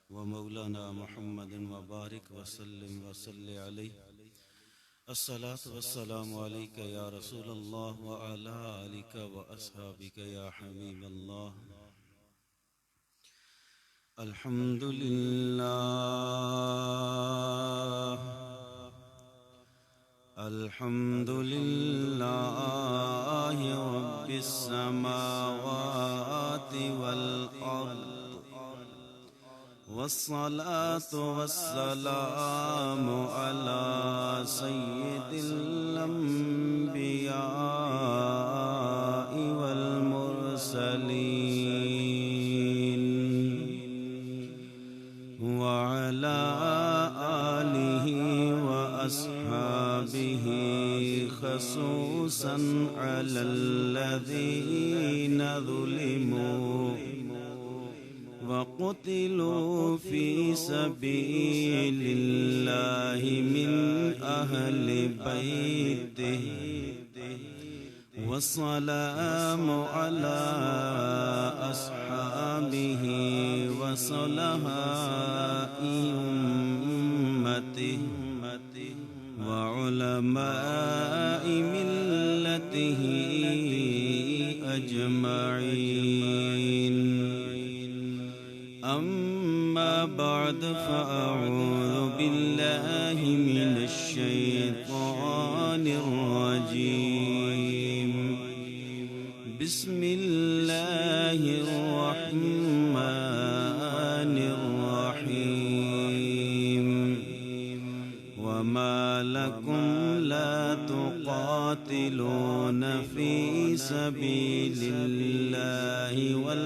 व मौलाना मुहम्मद व बारिक वसल्लम वसल्ले अलैहि अस्सलातु वस्सलामु अलैका या रसूल अल्लाह व अला आलिका व अस्हाबिका या हबीब अल्लाह। अल्हम्दुलिल्लाह अल्हम्दुलिल्लाहि रब्बिस समावाति वल अर्द वस्सलातु वस्सलामु अला सय्यिदिल अंबिया'i वल मुरसलीन व अला आलिहि व अस्हाबिहि खसूसन अलल्लज़ीना ज़ुलिमू वक़ुतिलू फ़ी सबीलिल्लाहि मिन अहलि बैतिहि वस्सलामु अला अस्हाबिहि वसलहाइ उम्मतिहि व उलमाइ मिल्लतिहि अजमईन। अम्मा बाद फ़अऊज़ु बिल्लाहि मिनश शैतानिर रजीम। बिस्मिल्लाहिर रहमानिर रहीम। वमा लकुम ला तुक़ातिलून फ़ी सबीलिल्लाहि वल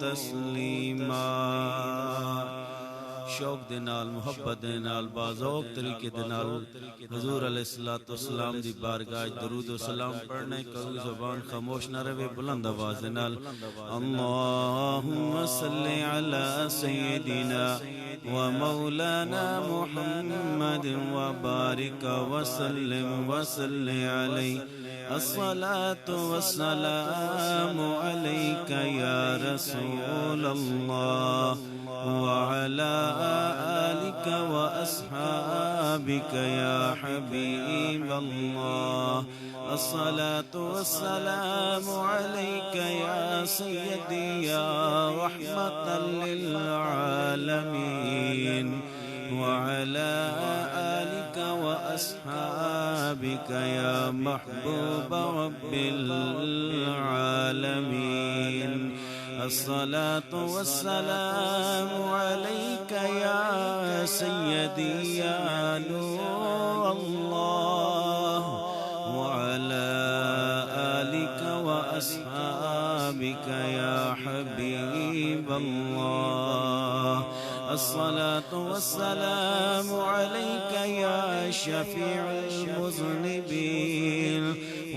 तस्लीमा। शौक दे नाल मुहब्बत दे नाल बाज़ौक़ तरीके दे नाल हुज़ूर अलैहिस्सलातु वस्सलाम दी बारगाह दरूद व सलाम पढ़ने कोई ज़ुबान खामोश न रहे, बुलंद आवाज़ दे नाल अल्लाहुम्मा सल्लि अला सय्यिदिना व मौलाना मुहम्मद व बारिक व सल्लिम व सल्लि अलैहि। अस्सलातु वस्सलामु अलैका या रसूल अल्लाह व अला आलिका व अस्हाबिका या हबीब अल्लाह। अस्सलातु वस्सलामु अलैका या सय्यदी या रहमतल लिल आलमीन व अला आलिका व अस्हाबिका या महबूब रब्बिल आलमीन। अस्सलातु वस्सलामु अलैका या सय्यदी या नूर अल्लाह व अला आलिका व अस्हाबिका या हबीब अल्लाह। अस्सलातु वस्सलामु अलैका या शफीउल मुज़निबीन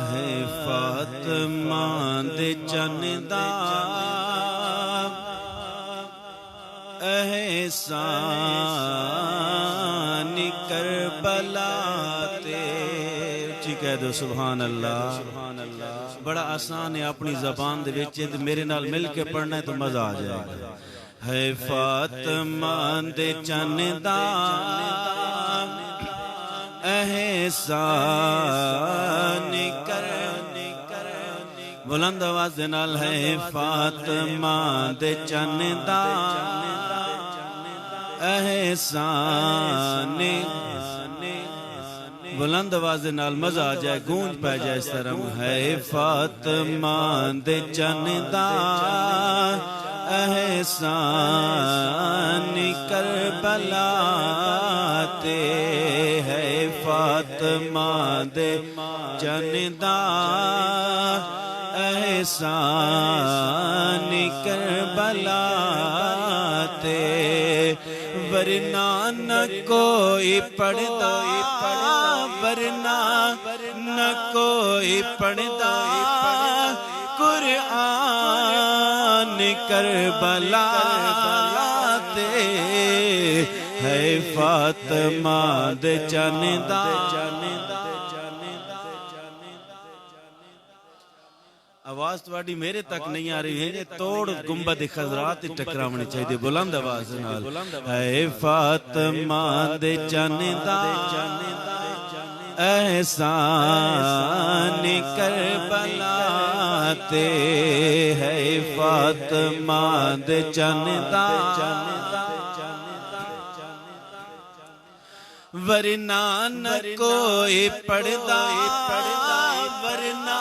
है फातिमा दे चन्दा एहसान करबला ते। जी कह दो सुभान अल्लाह। बड़ा आसान है अपनी ज़बान दे विच, मेरे नाल मिल के पढ़ना है तो मज़ा आ जाएगा। है फातिमा दे चन्दा एहसान कर, बुलंद आवाज़ दे नाल है फातिमा दे चन्दा एहसान, बुलंद आवाज़ दे नाल मज़ा आ जाए, गूंज पै जाए इस तरह। है फातिमा दे चन्दा एहसान करबला ते। है फातिमा दे चन्दा एहसान करबला ते। वरना न कोई पढ़दा, वरना न कोई पढ़दा कुरआन करबला ते। है फातिमा दे चन्दा। आवाज़ थोड़ी मेरे तक नहीं आ रही है, तोड़ गुंबद खज़रात टकरावनी चाहिए बुलंद आवाज़ नाल। है फातिमा दे चन्दा एहसान करबला ते। है फातिमा दे चन्दा वरना न कोई पढ़दा, वरना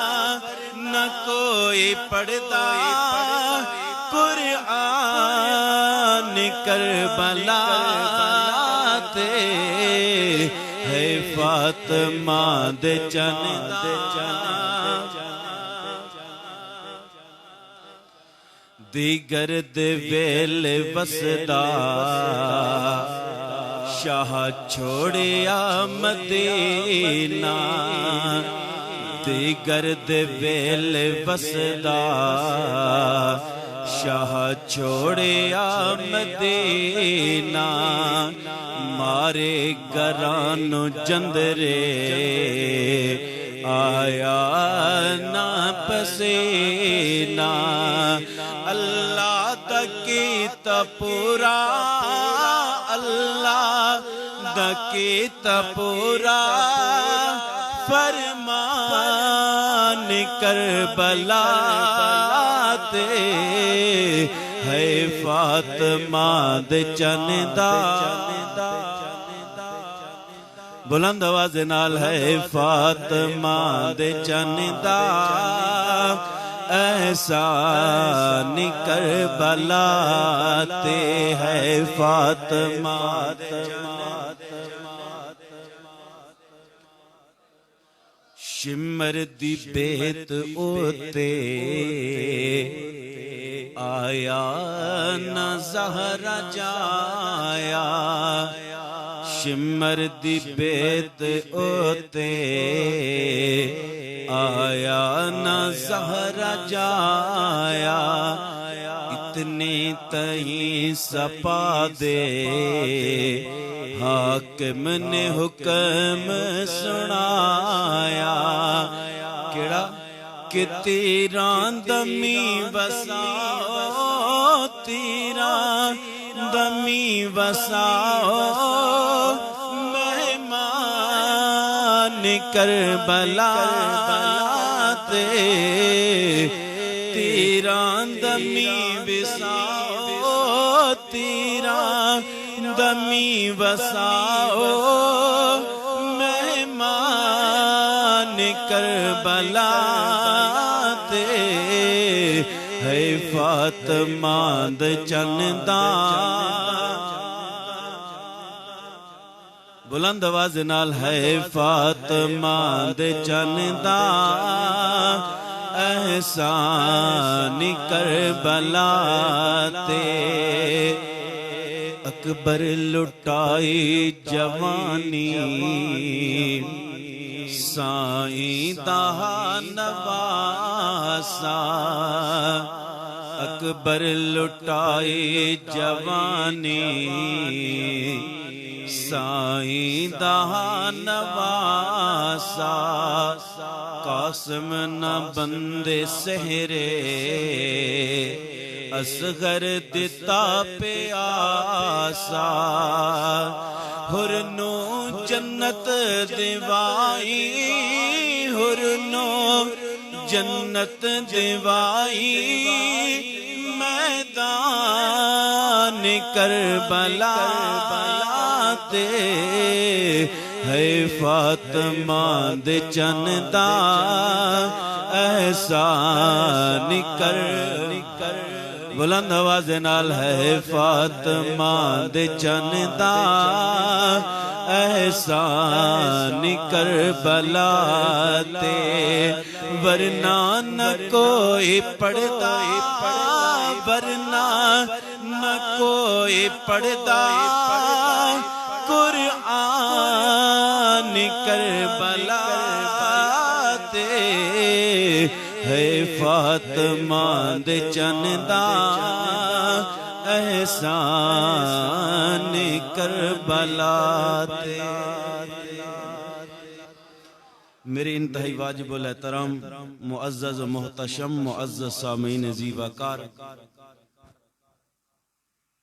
न कोई पढ़दा कुरआन करबला ते। है फातिमा दे चन्दा दीगर दे वेले वसदा शाह छोड़िया मदीना। दीगर दे वेले वसदा शाह छोड़िया मदीना। मारे गरानो जंदरे आया ना पसीना। अल्लाह दा कीता पूरा, अल्लाह दा कीता पूरा फरमान करबला ते। है फातिमा दे चन्दा, बुलंद आवाज़ नाल है फातिमा दे चन्दा एहसान करबला ते। है फातिमा शिमर दी बेत ओते आया न ज़हरा जाया। शिमर दी बेत ओते आया न ज़हरा जाया। इतने तहीं सपा दे हाकिम ने हुक्म सुनाया। केड़ा कि तीरां दमी वसाओ, तीरां दमी वसाओ मेहमान करबला ते। तीरां दमी वसाओ, तीरां दमी वसाओ मेहमान करबला ते। है फातिमा दे चन्दा, बुलंद आवाज़ नाल है फातिमा दे चंदा एहसान करबला ते अकबर लुटाई जवानी साईं दा नवासा अकबर लुटाई जवानी साईं दा नवासा कासिम न बंदे सहरे असगर दिता प्यासा हुरनो जन्नत दिवाई हुरनो जन्नत दिवाई मैदान करबला ते है फातिमा दे चंदा एहसान कर बुलंद आवाज़ नाल है फातिमा दे चंदा एहसान करबला ते वरना न कोई पढ़दा वरना न कोई पढ़दा कुरआन करबला ते है फातिमा दे चंदा एहसान करबला ते। मेरे इंतहाई वाजिबुल एहतराम मुअज़्ज़ज़ मोहतशम मुअज़्ज़ज़ सामीन ज़ीवाकार,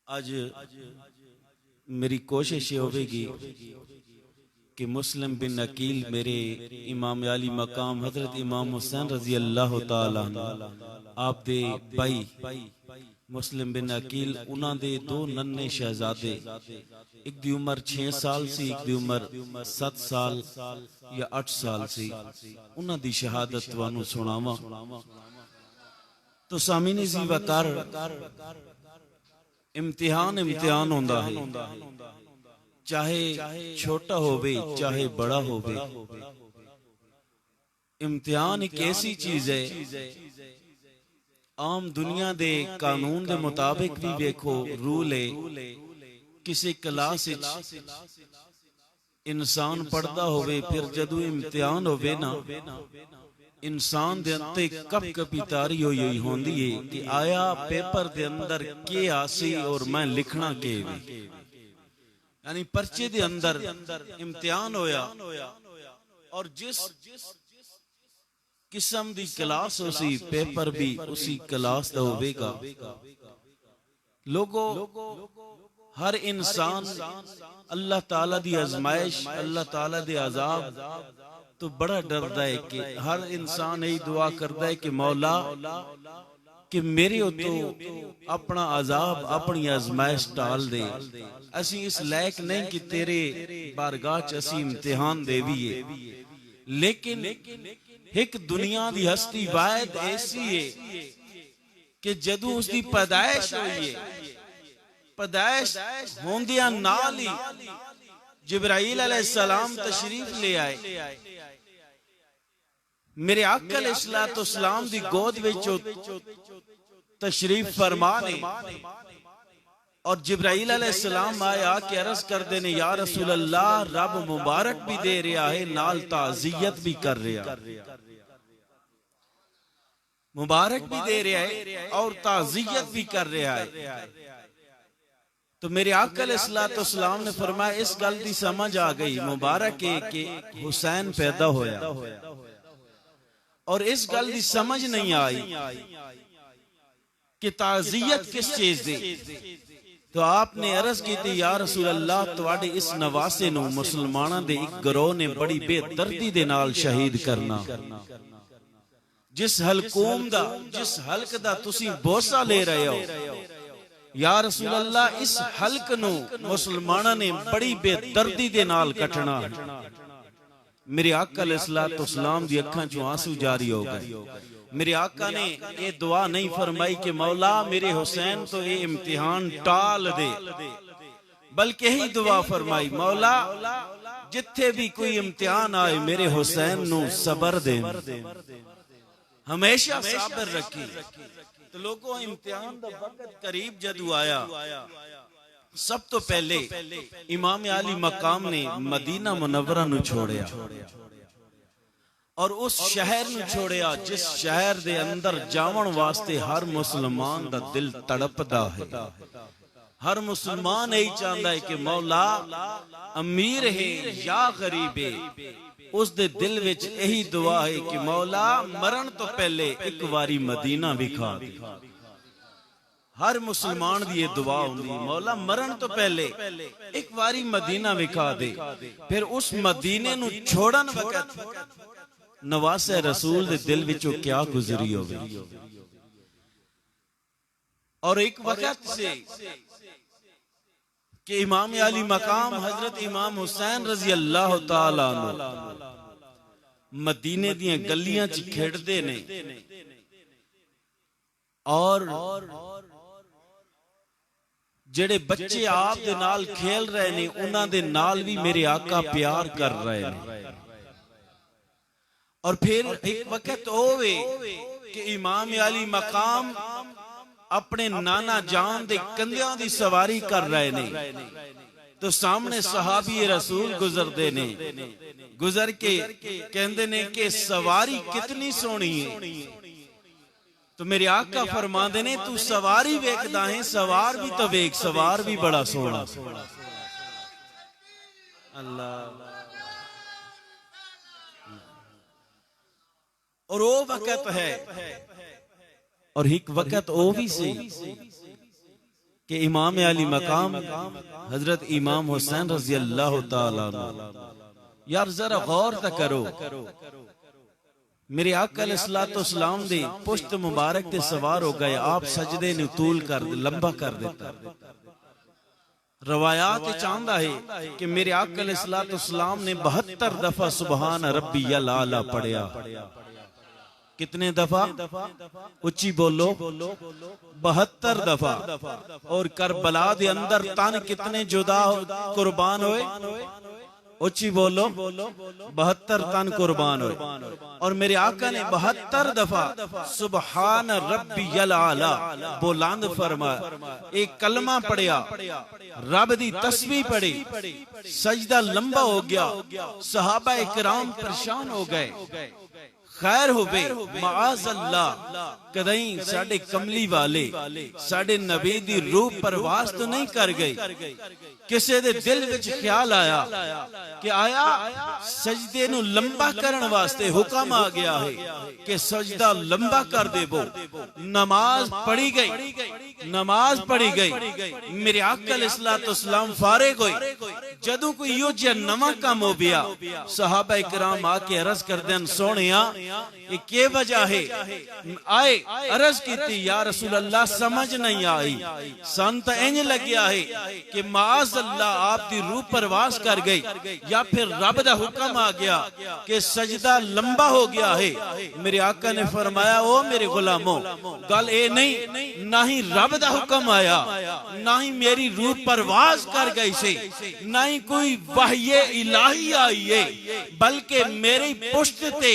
आज मेरी कोशिश ये होगी कि मुस्लिम बिन अकील मेरे इमाम आली मकाम हजरत इमाम हुसैन रजी अल्लाह तआला आप दे भाई मुस्लिम बिन अकील उन्हां दे दो नन्हे शहजादे, एक दी उम्र 6 साल सी, एक दी उम्र 7 साल या 8 साल सी, उन्हां दी शहादत तुहानू सुनावा। तो सामीने ज़ीवाकार इम्तिहान इम्तिहान होंदा है, चाहे छोटा होवे चाहे बड़ा होवे। इम्तिहान एक ऐसी चीज है, आम दुनिया दे कानून दे मुताबिक भी देखो रूल है, किसी क्लास इंसान पढ़दा होवे फिर जदों इम्तिहान होवे ना इंसान दे अंते कप कपी तारी होई होंदी है कि आया पेपर दे अंदर के आसी और मैं लिखना के भी, यानी पर्चे दे अंदर इम्तिहान होया और जिस किस्म दी क्लास उसी पेपर भी उसी क्लास दा होवेगा। लोगों हर इंसान अल्लाह ताला दी आजमाइश अल्लाह ताला दे अजाब तो बड़ा डरदा है कि हर इंसान यही दुआ करता है कि मौला कि मेरे तो अपना अजाब अपनी आजमाइश टाल दे। असी इस लायक नहीं कि तेरे बारगाह च असी इम्तिहान देवीए, लेकिन एक दुनिया दी हस्ती वायद ऐसी है कि जदों उसकी पैदाइश हुई है, पैदाइश होंदियां नाल ही जिब्राईल अलैहिस्सलाम तशरीफ ले आए, मेरे आका अलैहिस्सलाम दी गोद विच तशरीफ फरमा ने और जिब्राईल अलैहिस्सलाम आया कि अर्ज करते ने या रसूल अल्लाह रब मुबारक भी दे रहा है नाल ताज़ियत भी कर रहा, मुबारक भी दे रहा है और ताज़ियत भी कर रहा है। तो मेरे आका अलैहिस्सलाम ने फरमाया इस गल की समझ आ गई, मुबारक है कि हुसैन पैदा होया, और इस गल की समझ नहीं आई कि ताज़ियत किस चीज दी। तो आपने अर्ज की थी या रसूल अल्लाह तुहाडे इस नवासे नूं मुसलमानां दे एक गिरोह ने बड़ी बेदर्दी दे नाल शहीद करना, जिस हलकूम दा जिस हल्क दा तुसी बोसा ले रहे हो या रसूल अल्लाह इस हल्क नूं मुसलमानां ने बड़ी बेदर्दी दे नाल कटना। मेरे आका अलैहिस्सलाम दी अखां चों आंसू जारी हो गए। मेरे आका ने ये दुआ नहीं फरमाई कि मौला मेरे हुसैन तो ये इम्तिहान टाल दे, बल्कि यही दुआ फरमाई मौला जिथे भी कोई इम्तिहान आए मेरे हुसैन नू सबर दे, हमेशा सबर रखी। तो लोगों इम्तिहान दा वक्त करीब जदू आया, सब तो पहले इमाम अली मकाम ने मदीना मुनव्वरा नू छोड़िया और उस शहर नू छोड़िया जिस शहर दे अंदर जावन वास्ते हर मुसलमान दा दिल तड़पदा है। हर मुसलमान यही चाहता है कि मौला अमीर है या गरीब है, उस दे दिल विच यही दुआ है कि मौला मरण तो पहले एक बारी मदीना विखा दे। हर मुसलमान दी ये दुआ होंदी, मौला मरण तो पहले एक बारी मदीना विखा दे। फिर उस मदीने नू छोड़न वक्त नवासे रसूल दे दिल विचों क्या गुजरी होवे। और एक वक्त से कि इमाम अली मकाम हजरत इमाम हुसैन रजी अल्लाह तआला अन्हु मदीने दियां गलियां च खेडदे ने और जेड़े बच्चे आप दे नाल खेल रहे ने उन्हां दे नाल भी मेरे आका प्यार कर रहे ने। और फिर एक वक्त होवे कि इमाम अली मकाम अपने नाना जान दे कंधियां दी सवारी कर रहे ने, तो सामने सहाबी रसूल गुजरदे ने। गुजर के कहंदे ने कि सवारी कितनी सोहनी है। तो मेरे आका फरमांदे ने तू सवारी वेखदा है, सवार भी तो वेख, सवार भी बड़ा सोहना। अल्लाह। और वो वक्त है और एक वक्त वो भी सी कि इमाम अली मकाम हजरत इमाम हुसैन रजी अल्लाह तआला अन्हु, यार जरा गौर तक करो, मेरे आका अलैहिस्सलातु वस्सलाम दे पुश्त मुबारक ते सवार हो गए, आप सजदे नु तूल कर लंबा कर देता। रवायात चाहता है कि मेरे आका अलैहिस्सलातु वस्सलाम ने 72 दफा सुबहान रब्बियल आला पढ़िया। कितने दफा? उच्ची बोलो, 72 दफा। और करबला दे अंदर तन कितने जुदा कुर्बान होए? उच्ची बोलो, 72 तन कुर्बान हुए। और मेरे आका ने 72 दफा सुबहान रब्बियल आला बुलंद फरमाया, एक कलमा पढ़िया, रब दी तस्बीह पढ़ी, सजदा लंबा हो गया। सहाबा इकराम परेशान हो गए। खैर होवे माअज़ अल्लाह कदई साडे कमली वाले साडे नबी दी रूह परवास तो नहीं कर गई। किसे दे दिल विच ख्याल आया कि आया सजदे नु लंबा करन वास्ते हुक्म आ गया है कि सजदा लंबा कर देवो। नमाज पढ़ी गई, नमाज पढ़ी गई। मेरे आका अलैहिस्सलातु वस्सलाम फारिग होए। जदों कोई यो जिहा नवा काम हो गया, सहाबा इकराम आके अर्ज करदे न, सोहणिया ये के वजह है? आए अर्ज की या रसूल अल्लाह समझ नहीं आई, सन तो इंज लग्या है कि माअज़ अल्लाह आप दी रूह परवास कर गई या फिर रब दा हुक्म आ गया कि सजदा लंबा हो गया है। मेरे आका ने फरमाया, ओ मेरे गुलामों, गल ए नहीं, ना ही रब दा हुक्म आया, ना ही मेरी रूह परवास कर गई से, ना ही कोई वहये इलाही आई है, बल्कि मेरी पुश्त ते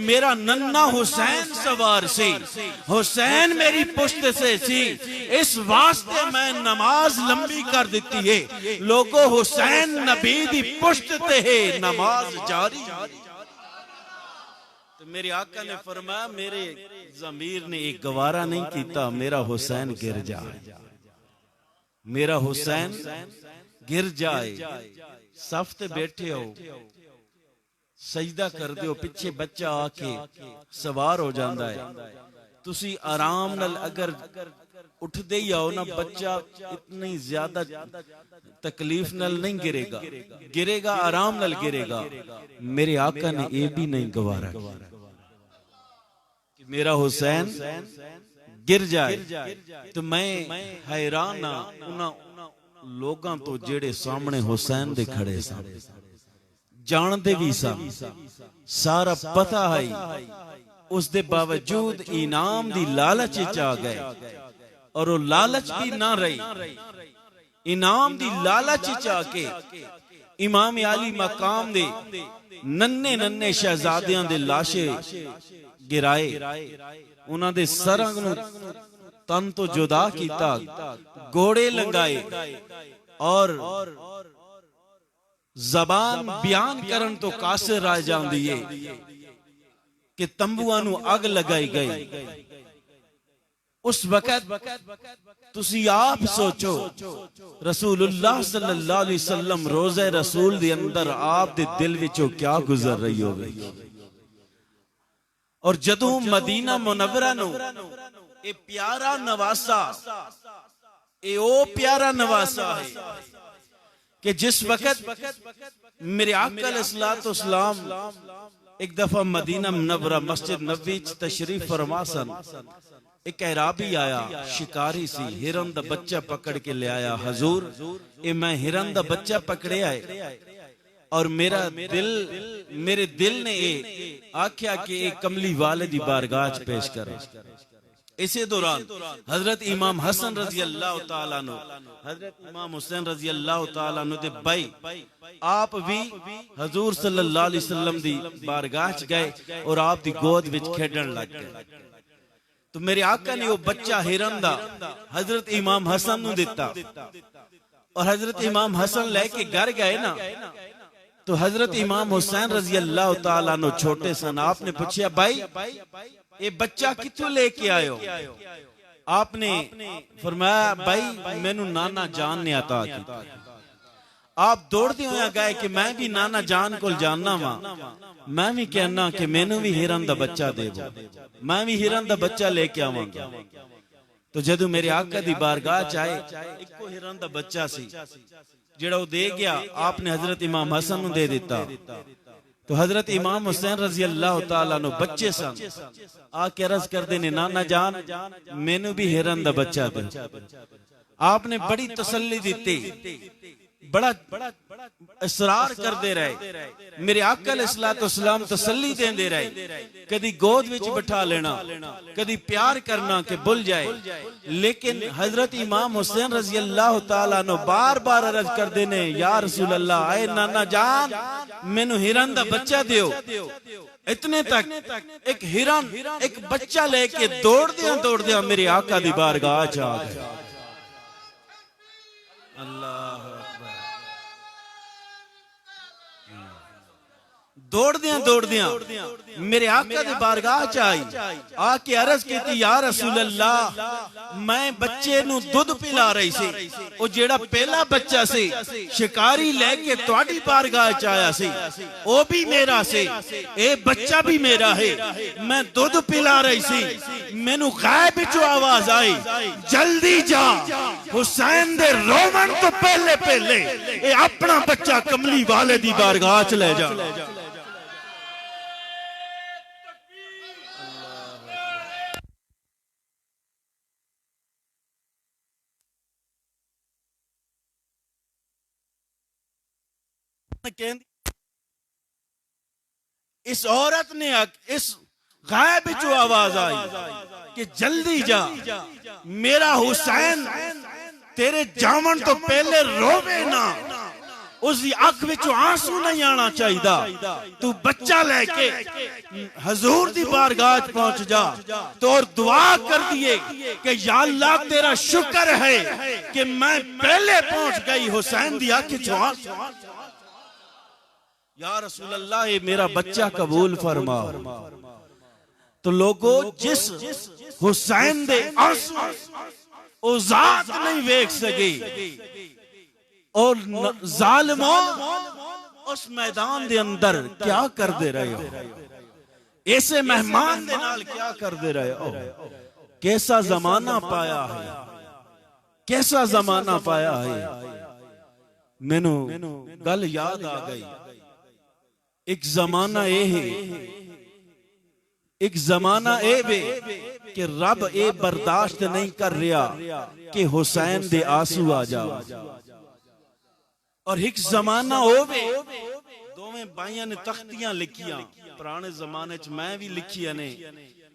मेरा नन्ना हुसैन सवार से, हुसैन मेरी पुश्त से सी, इस वास्ते मैं नमाज लंबी कर देती है। लोगों हुसैन नबी दी पुश्त ते है नमाज जारी। तो मेरे आका ने फरमाया, मेरे ज़मीर ने एक गवारा नहीं किया मेरा हुसैन गिर जाए, मेरा हुसैन गिर जाए। सफ ते बैठे हो, सजदा कर दो, पिछे बच्चा आके सवार हो जाता है, तुसी आराम नाल अगर उठदे ही आओ ना, बच्चा इतनी ज्यादा तकलीफ नाल नहीं गिरेगा, गिरेगा आराम नाल गिरेगा। मेरे आका ने ये भी नहीं गवारा कि मेरा हुसैन गिर जाए। तो मैं हैरान ना उन्हां लोगां तो जेड़े सामने हुसैन दे खड़े सन, जानते भी सन, सारा पता है, उस दे बावजूद इनाम दी लालच च आ गए। और वो लालच भी ना रही, इनाम दी लालच च आके इमाम अली मकाम दे नन्ने नन्ने शहजादियां दे लाशे गिराए, उन्हां दे सरां नूं तन तो जुदा कीता, घोड़े लंगाए और जबान बयान करन तो कासिर रह जांदी है कि तंबुआं नूं अग लगाई गई। उस वक्त तुसी आप सोचो रसूलुल्लाह सल्लल्लाहु अलैहि वसल्लम रोज़े रसूल दे अंदर आप दे दिल विचों क्या गुजर रही होवे। और जदों मदीना मुनव्वरा नूं ए प्यारा नवासा, ए ओ प्यारा नवासा है कि जिस वक्त मेरे आका अलैहिस्सलातु वस्सलाम एक दफा मदीना मुनव्वरा मस्जिद नबवी च तशरीफ फरमा सन, एक अराबी आया, शिकारी सी, हिरन दा बच्चा पकड़ के ले आया। हजूर ए मैं हिरन दा बच्चा पकड़िया है और मेरे दिल ने आख्या कि एक कमली वाले दी बारगाह च पेश करे। इसी दौरान हजरत इमाम हसन रजी अल्लाह तआला अन्हु, हजरत इमाम हुसैन रजी अल्लाह तआला अन्हु दे भाई आप भी हजूर सल्लल्लाहु अलैहि वसल्लम दी बारगाह च गए और आप दी गोद विच खेडण लग गए। तो मेरे आका ने वो बच्चा हिरन दा हजरत इमाम हसन नूं दिता और हजरत इमाम हसन लेके घर गए ना, तो हजरत इमाम हुसैन रजी अल्लाह तआला अन्हु छोटे सन। आपने पूछा भाई ये बच्चा कित्थों लेके आयो? आपने फरमाया भाई मैनू नाना जान ने अता कीता। आप दौड़ते हुए गए कि मैं भी नाना जान को जानना वा, मैं भी कहना कि मैनू भी हिरन दा बच्चा देवो, मैं भी हिरन दा बच्चा लेके आवांगा। तो जदों मेरे आका दी बारगाह च आए, इको हिरन दा बच्चा सी जेड़ा वो दे गया, आपने हजरत इमाम हसन नूं दे दिता। तो हजरत इमाम हुसैन रजी अल्लाह तआला अन्हु बच्चे सन, आके अर्ज करदे ने नाना जान मैनू भी हिरन दा बच्चा दे। आपने बड़ी तसल्ली दी, बड़ा इसरार करते रहे। मेरे आका अलैहिस्सलातु वस्सलाम तसल्ली देंदे रहे, कदी गोद विच बिठा लेना, कदी प्यार करना कि भूल जाए। लेकिन हजरत इमाम हुसैन रजी अल्लाह तआला अन्हु बार बार अर्ज करते ने या रसूल अल्लाह, आए नाना जान मैनू हिरन दा बच्चा दियो। इतने तक एक हिरन एक बच्चा लेके दौड़दियां मेरे आका दी बारगाह च आ गए। अल्लाह दौड़दियां मेरे आका दे बारगाह च आई, आके अर्ज की या रसूल अल्लाह मैं बच्चे नू दुध पिला रही सी, ओ जेड़ा पहला बच्चा सी शिकारी लेके तुहाडी बारगाह च आया सी, ओ भी मेरा सी, ए बच्चा भी मेरा है। मैं दुध पिला रही सी, मैनू गायब विचों आवाज आई जल्दी जा हुसैन दे रोवन तो पहले पहले ए अपना बच्चा कमली वाले दी बारगाह च ले जा। इस औरत ने इस गायब विचों आवाज आई कि जल्दी जा, मेरा हुसैन तेरे जामन तो पहले रोवे ना, उसकी अख विचों आंसू नहीं आना चाहिए। तू बच्चा लेके हजूर दी बारगाह पहुंच जा तो और दुआ कर दिए कि या अल्लाह तेरा शुक्र है कि मैं पहले पहुंच गई हुसैन दी अख विचों आंसू। या रसूल अल्लाह ये मेरा बच्चा कबूल फरमा। तो लोगों जिस हुसैन दे आंसू ओ जात नहीं वेख सके और जालिमों उस मैदान दे अंदर क्या कर दे रहे हो, ऐसे मेहमान दे नाल क्या कर दे रहे हो। कैसा जमाना पाया है, कैसा जमाना पाया है। मैनू गल याद आ गई, एक जमाना ए है, एक जमाना ए वे कि रब ए बर्दाश्त नहीं कर रहा कि हुसैन दे आंसू आ जाओ। और एक जमाना होवे दोवें भाइयां ने तख्तियां लिखियां, पुराने जमाने च मैं भी लिखियां ने,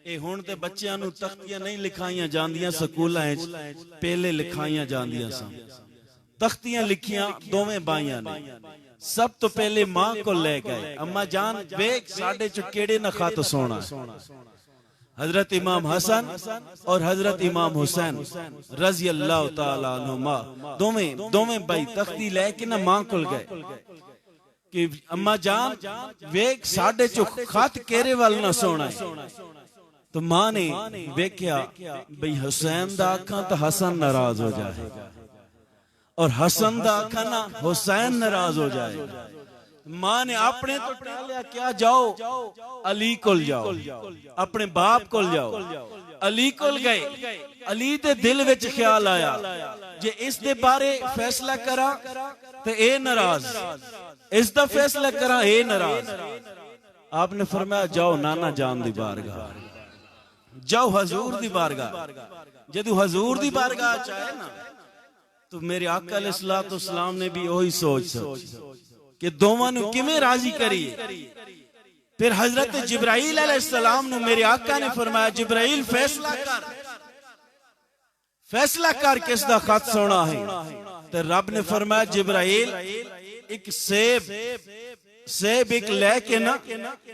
ए हुण ते बच्चियां नू तख्तियां नहीं लिखाइयां जांदियां, स्कूलां च पहले लिखाइयां जांदियां सन। तख्तियां लिखियां दोवें भाइयां ने, सब तो पहले मां को ले गए, अम्मा जान वेख साडे चो केड़े ना खत सोना। हजरत इमाम हसन और हजरत इमाम हुसैन रजी अल्लाह तआला अन्हुमा दोवें भाई तख्ती लेके ना मां को गए कि अम्मा जान वेख साडे चो खत केरे वाल ना सोना है। तो मां ने वेख्या भाई हुसैन दा आखा तो हसन नाराज हो जाएगा और हसन दा आखा ना हुसैन नाराज हो जाएगा। मां ने अपने तो टालिया, क्या जाओ अली कोल जाओ, अपने बाप कोल जाओ। अली कोल गए, अली दे दिल विच ख्याल आया जे इस दे बारे फैसला करा ते ए नाराज, इस दा फैसला करा ए नाराज। आपने फरमाया जाओ नाना जान दी बारगाह, जाओ हजूर दी बारगाह। जदू हजूर दी बारगाह चाहे ना तो मेरे आका अलैहिस्सलातु वस्सलाम ने भी वही सोच कि दोवां नूं किवें राजी करिए। फिर हजरत जिब्राइल अलैहिस्सलाम नूं मेरे आका ने फरमाया जिब्राइल फैसला कर किस दा खत सोना है। तो रब ने फरमाया जिब्राइल एक सेब एक लेके ना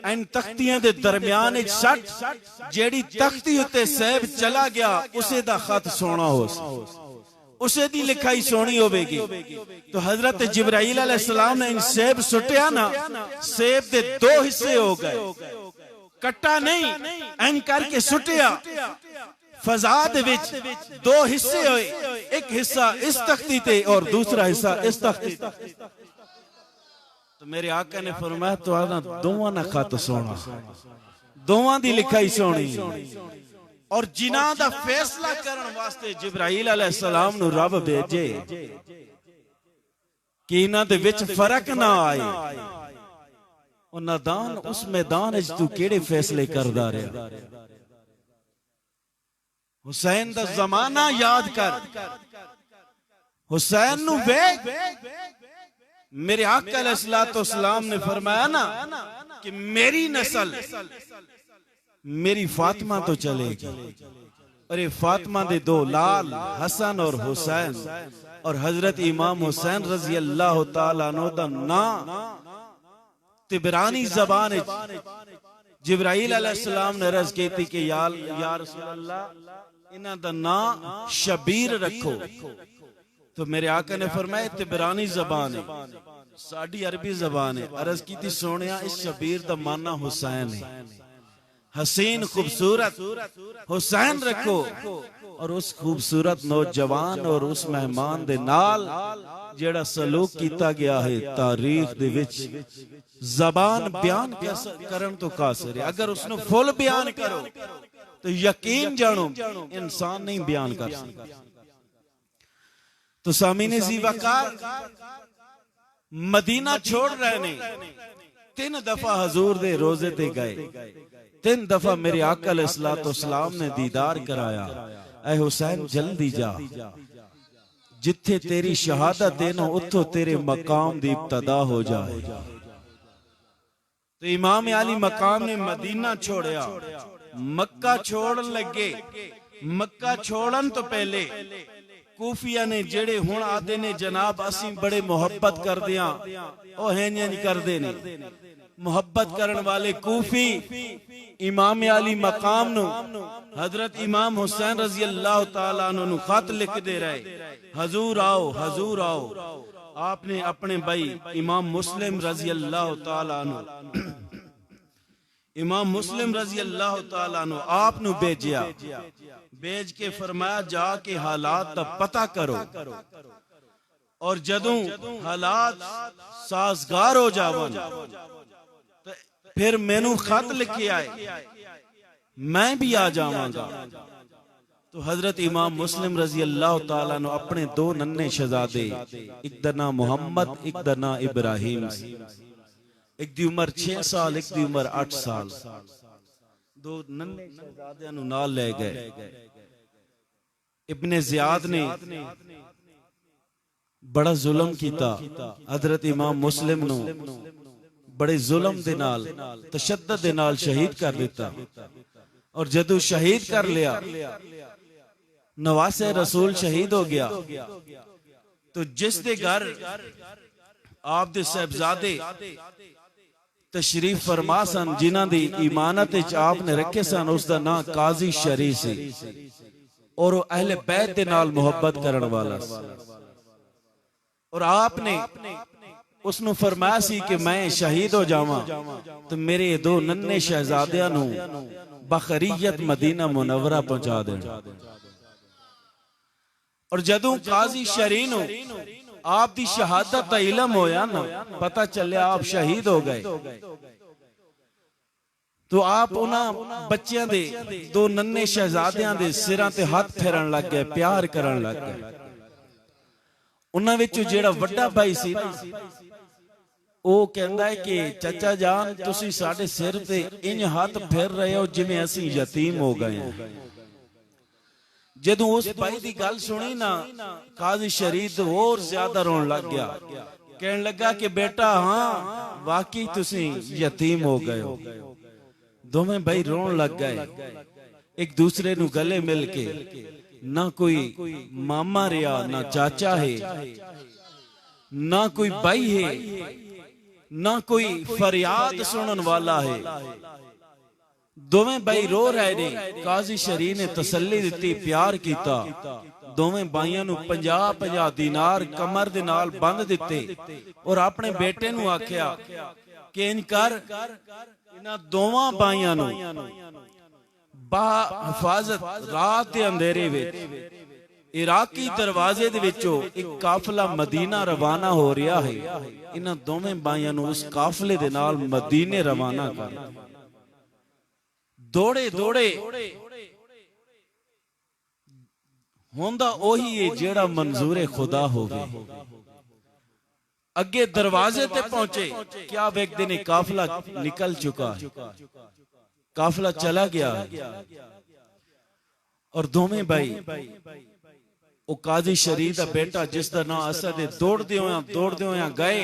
इन तख्तियां दे दरमियान एक सट, जेड़ी तख्ती उत्ते सेब चला गया उसे दा खत सोना हो, उसे दी लिखाई सोनी होवेगी। तो हजरत जिब्राइल अलैहिस्सलाम ने इन सेब सुटिया ना, सेब दे दो हिस्से हो गए, कट्टा नहीं एन करके सुटिया। फजा दे विच दो हिस्से होए, एक हिस्सा इस तख्ती ते और दूसरा हिस्सा इस तख्ती ते। तो मेरे आका ने फरमाया तो आना दोवां ना खत सोना, दोवां दी लिखाई सोनी। और जिन्हां दा फैसला करन वास्ते जिब्राइल अलैहिस्सलाम नु रब भेजे कि इन्हां दे विच फर्क ना आए। और नादान उस मैदान विच तू केड़े फैसले करदा रहा। हुसैन दा जमाना याद कर, हुसैन नु वेख। मेरे आका अलैहिस्सलातु वस्सलाम ने फरमाया ना कि मेरी नस्ल मेरी फातिमा तो चलेगी। अरे फातिमा दे दो लाल हसन और हुसैन और हजरत इमाम हुसैन रजी अल्लाह तआला अन्हु दा ना तिबरानी जबान जिब्राइल अलैहिस्सलाम ने अर्ज की कि या रसूल अल्लाह इन्हां दा ना शबीर रखो। तो मेरे आका ने फरमाया तिबरानी जबान है, साडी अरबी जबान है। अर्ज की थी सोनिया इस शबीर दा माना हुसैन है, हसीन खूबसूरत हुसैन रखो। और उस खूबसूरत नौजवान और उस मेहमान दे नाल जेड़ा सलूक कीता गया है तारीख दे विच जबान बयान करन तो कासिर है। अगर उसनु फुल बयान करो तो यकीन जानो इंसान नहीं बयान कर सकता। तो सामीने ज़ी वकार मदीना छोड़ रहे ने, 3 दफा हजूर दे रोजे ते गए, 3 दफा मेरे आका अलैहिस्सलातु वस्सलाम ने दीदार कराया। ऐ हुसैन जल्दी जा, जिथे तेरी शहादत देनो उतो तेरे मकाम दी इब्तदा हो जाए। तो इमाम अली मकाम ने मदीना छोड़िया, मक्का छोड़ लगे। मक्का छोड़न तो पहले कूफिया ने जेड़े हुण आदे ने जनाब असी बड़े मोहब्बत कर दिया, ओ हैं करदे ने। मोहब्बत करन वाले कूफी इमाम अली मकाम नु हजरत इमाम हुसैन रजी अल्लाह तआला अन्हु नु खत लिख दे रहे, हजूर आओ हजूर आओ। आपने अपने भाई इमाम मुस्लिम रजी अल्लाह तआला अन्हु इमाम मुस्लिम रजी अल्लाह तआला अन्हु आप नु भेजिया, भेज के फरमाया जाके हालात दा पता करो और जदों हालात साजगार हो जावन फिर मैनू खत लिखे आए, मैं भी आ जावांगा। तो हजरत इमाम मुस्लिम रजी अल्लाह तआला अन्हु अपने 2 नन्हे शहजादे, एक दा नाम मोहम्मद एक दा नाम इब्राहिम, एक दी उम्र 6 साल एक दी उम्र 8 साल, 2 नन्हे शहजादियां नु नाल ले गए। इब्ने ज़ियाद ने बड़ा जुल्म कीता, हजरत इमाम मुस्लिम नु बड़े जुल्म दे नाल तशद्दुद दे नाल शहीद कर दिता। और जदों शहीद कर लिया, नवासे रसूल शहीद हो गया, तो जिस दे घर आप दे साहबजादे तशरीफ फरमा सन जिन्हां दी इमानत विच आपने रखे सन, उसका नाम काजी शरी सी और वो अहले बैत दे नाल मुहब्बत करन वाला सी। और आपने उसनु फरमाया सी कि मैं शहीद हो जावां तो मेरे दो नन्हे शहजादियां नू बखरियत मदीना मुनव्वरा पहुंचा देना। और जदों काजी शरी नू आप दी शहादत दा इलम होया ना, पता चलिया आप शहीद हो गए, तो आप उन्हां बच्चियां दे दो नन्हे शहजादियां दे सिरां ते हाथ फेरन लग गए, प्यार करन लग गए। उन्हां विचों जेड़ा वड्डा भाई सी ना, वो कहंदा है कि चाचा जान तुसी साडे सिर ते इंज हाथ फेर रहे हो जिवें असीं यतीम हो गए हैं। जदों उस भाई दी गल सुनी ना, काजी शरीद और ज्यादा रोन लग गया, कहने लगा कि बेटा हाँ वाकई तुसी यतीम हो गए हो। दोवें भाई रोन लग गए, एक दूसरे नू गले मिल के। ना कोई मामा रहा, ना चाचा है, ना कोई भाई है, ना कोई फरियाद सुनन वाला है। दोवें भाई रो रहे ने। काजी शरी ने तसल्ली दी, प्यार किया। दोवें भाइयों नू 50-50 दीनार कमर दे नाल बंद दिते और अपने बेटे नू आख्या कि इंज कर, इन्हां दोवां भाइयों नू हिफाजत रात के अंधेरे विच इराकी दरवाजे दे विचों एक काफिला मदीना रवाना हो रहा है, इन्हां दोवें भाइयों नू उस काफिले दे नाल मदीने रवाना कर। दौड़े दौड़े होंदा ओही है जेड़ा मंजूरे खुदा होवे। अगे दरवाजे ते पहुंचे, क्या वेखदे ने काफिला निकल चुका है, काफिला चला गया है। और दोवें भाई ओ काजी शरी दा बेटा जिसदा नाम असद है, दौड़दे होया गए,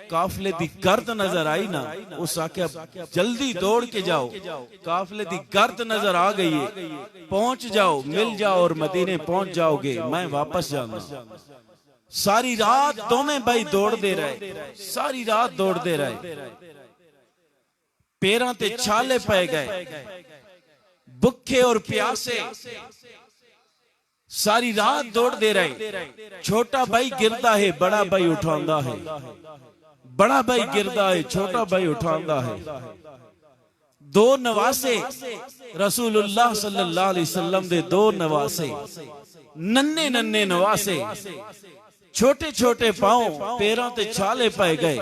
काफिले दी गर्द नजर आई ना, उस आख्या जल्दी दौड़ के जाओ, काफिले दी गर्द नजर आ गई है, पहुंच जाओ, मिल जाओ और मदीने पहुंच जाओगे, मैं वापस जाऊंगा। सारी रात दोवें भाई दौड़ते रहे, सारी रात दौड़ते रहे, पैरां ते छाले पै गए, भुखे और प्यासे सारी रात दौड़ते रहे। छोटा भाई गिरता है, बड़ा भाई उठांदा है, बड़ा भाई गिरता है, छोटा भाई उठांदा है। दो नवासे रसूलुल्लाह सल्लल्लाहु अलैहि वसल्लम दे दो नवासे, नन्हे नन्हे नवासे, छोटे छोटे पांव, पैरों ते छाले पै गए,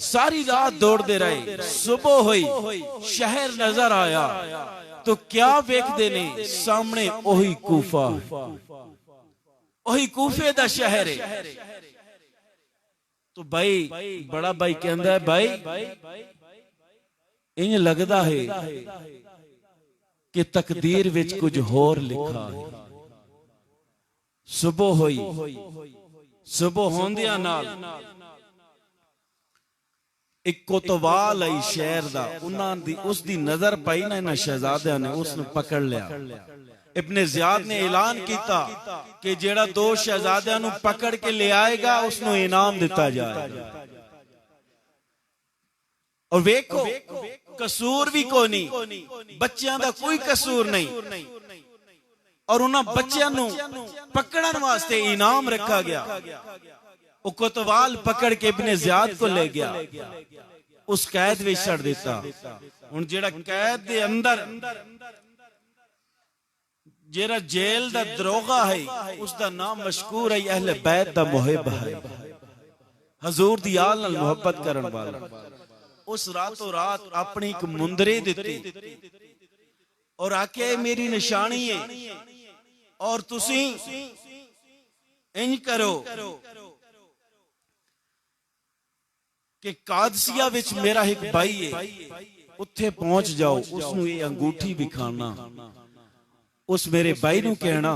सारी रात दौड़ते रहे। सुबह हुई, शहर नजर आया तो क्या वेखदे ने, सामने ओही कूफा, ओही कूफे दा शहर है। तो भाई बड़ा भाई कहंदा है, भाई इंज लगदा है कि तकदीर विच कुछ होर लिखा है। सुबह हुई, सुबह होंदियां नाल एक कोतवाल आई शहर दा, उन्हां दी उसदी नजर पई ना, इन्हां शहजादियां ने उसनु पकड़ लिया। इब्ने ज़ियाद ने ऐलान किया कि जेड़ा दो शहजादियां नु पकड़ के ले आएगा उसनु इनाम दिता जाएगा। और वेखो कसूर भी कोई नहीं, बच्चियां दा कोई कसूर नहीं, और उन्हां बच्चियां नु पकड़न वास्ते इनाम रखा गया। वो कोतवाल पकड़ के इब्ने ज़ियाद को ले गया, उस कैद में छड़ दिता। हुण जेड़ा कैद दे अंदर जेड़ा जेल दा दरोगा है, उसका नाम मशकूर है अहले बैत दा मुहिब है, हजूर दी आल नाल मोहब्बत करन वाला। उस रातों रात अपनी एक मुंदरी दिती और आके मेरी निशानी है और तुसी इंज करो कि कादसिया विच मेरा एक भाई है, उत्थे पहुंच जाओ, उसनु ये अंगूठी विखाना, उस मेरे भाई नू कहना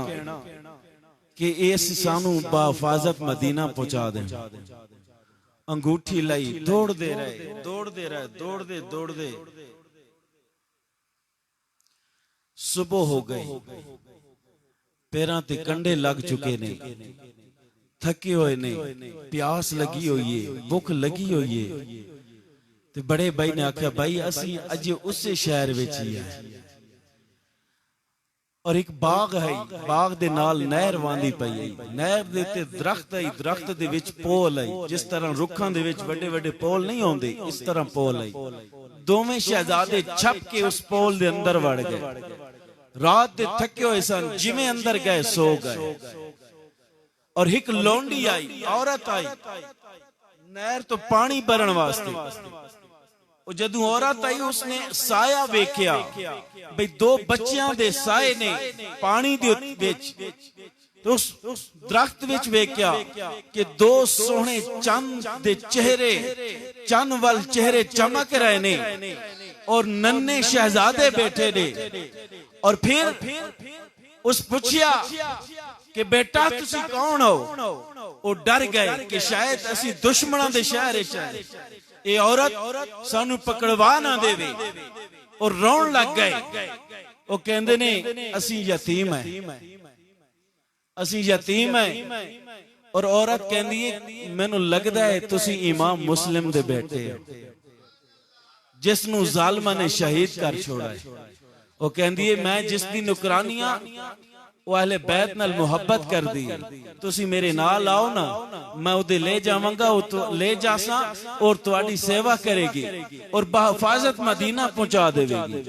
कि इस सानू बाहिफाजत मदीना पहुंचा दे। अंगूठी लाई, दौड़ते रहे, दौड़ते रहे, दौड़ते दौड़ते सुबह हो गई, पैरां ते कंडे लग चुके ने, थके हुए ने, प्यास लगी हुई है, भुख लगी हुई है। ते बड़े भाई ने आख्या भाई असी अजे उस शहर विच ही है और एक बाग है, बाग दे नाल नहर वांदी पई है, नहर दे ते दरख्त है, दरख्त दे विच पोल है। जिस तरह रुखां दे विच वड्डे वड्डे पोल नहीं होंदे, इस तरह पोल है। दोवें शहजादे छप के उस पोल दे अंदर वड़ गए। रात दे थके हुए सन, जिवें अंदर गए सो गए। और एक लौंडी आई, औरत आई नहर तो पानी भरन वास्ते। जदों औरत आई उसने साया वेख्या, भाई दो बच्चियां दे साए ने पानी दे विच। तो उस दरख्त विच वेख्या कि दो सोहने चंद दे चेहरे, चंद वाल चेहरे चमक रहे ने और नन्हे शहजादे बैठे ने। और फिर उस पूछया कि बेटा तुसी कौन हो? वो डर गए कि शायद असी दुश्मनां दे शहर विच आए, ये औरत सानू पकड़वा ना देवे। और रोन लग गए। वो कहंदे ने असी यतीम है, असी यतीम है। और औरत कहंदी है मैनू लगदा है तुसी इमाम मुस्लिम दे बेटे हो, जिसनू जालिमां ने शहीद कर छोड़ा है। वो कहंदी है मैं जिस दी नुकरानियां वो अहले बैत नाल मुहब्बत कर दी, तुसी मेरे नाल आओ ना, मैं उदे ले जावांगा, वो तो ले जासा और तुहाडी सेवा करेगी और बहिफाजत मदीना पहुंचा देवेगी।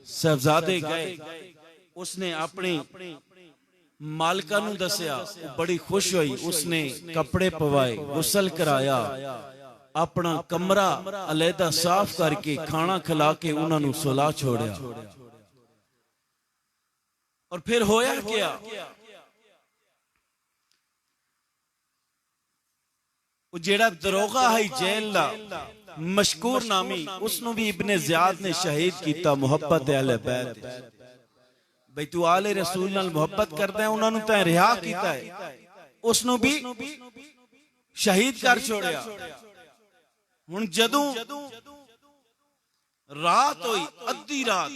साहबजादे गए, उसने अपनी मालका नू दसिया, बड़ी खुश हुई। उसने कपड़े पवाए, गुसल कराया, अपना कमरा अलहदा साफ करके खाना खिला के उन्हां नू सुला छोड़िया। और फिर होया क्या, वो जेड़ा दरोगा है जेल दा मशकूर नामी, उसनू भी इब्ने ज़ियाद ने शहीद किया मुहब्बत अहले बैत। भाई तू आले रसूल नाल मुहब्बत करदा है, उन्हां नू तैं रिहा कीता है, उसनू भी शहीद कर छोड़िया। हुण जदों रात हुई, अद्धी रात,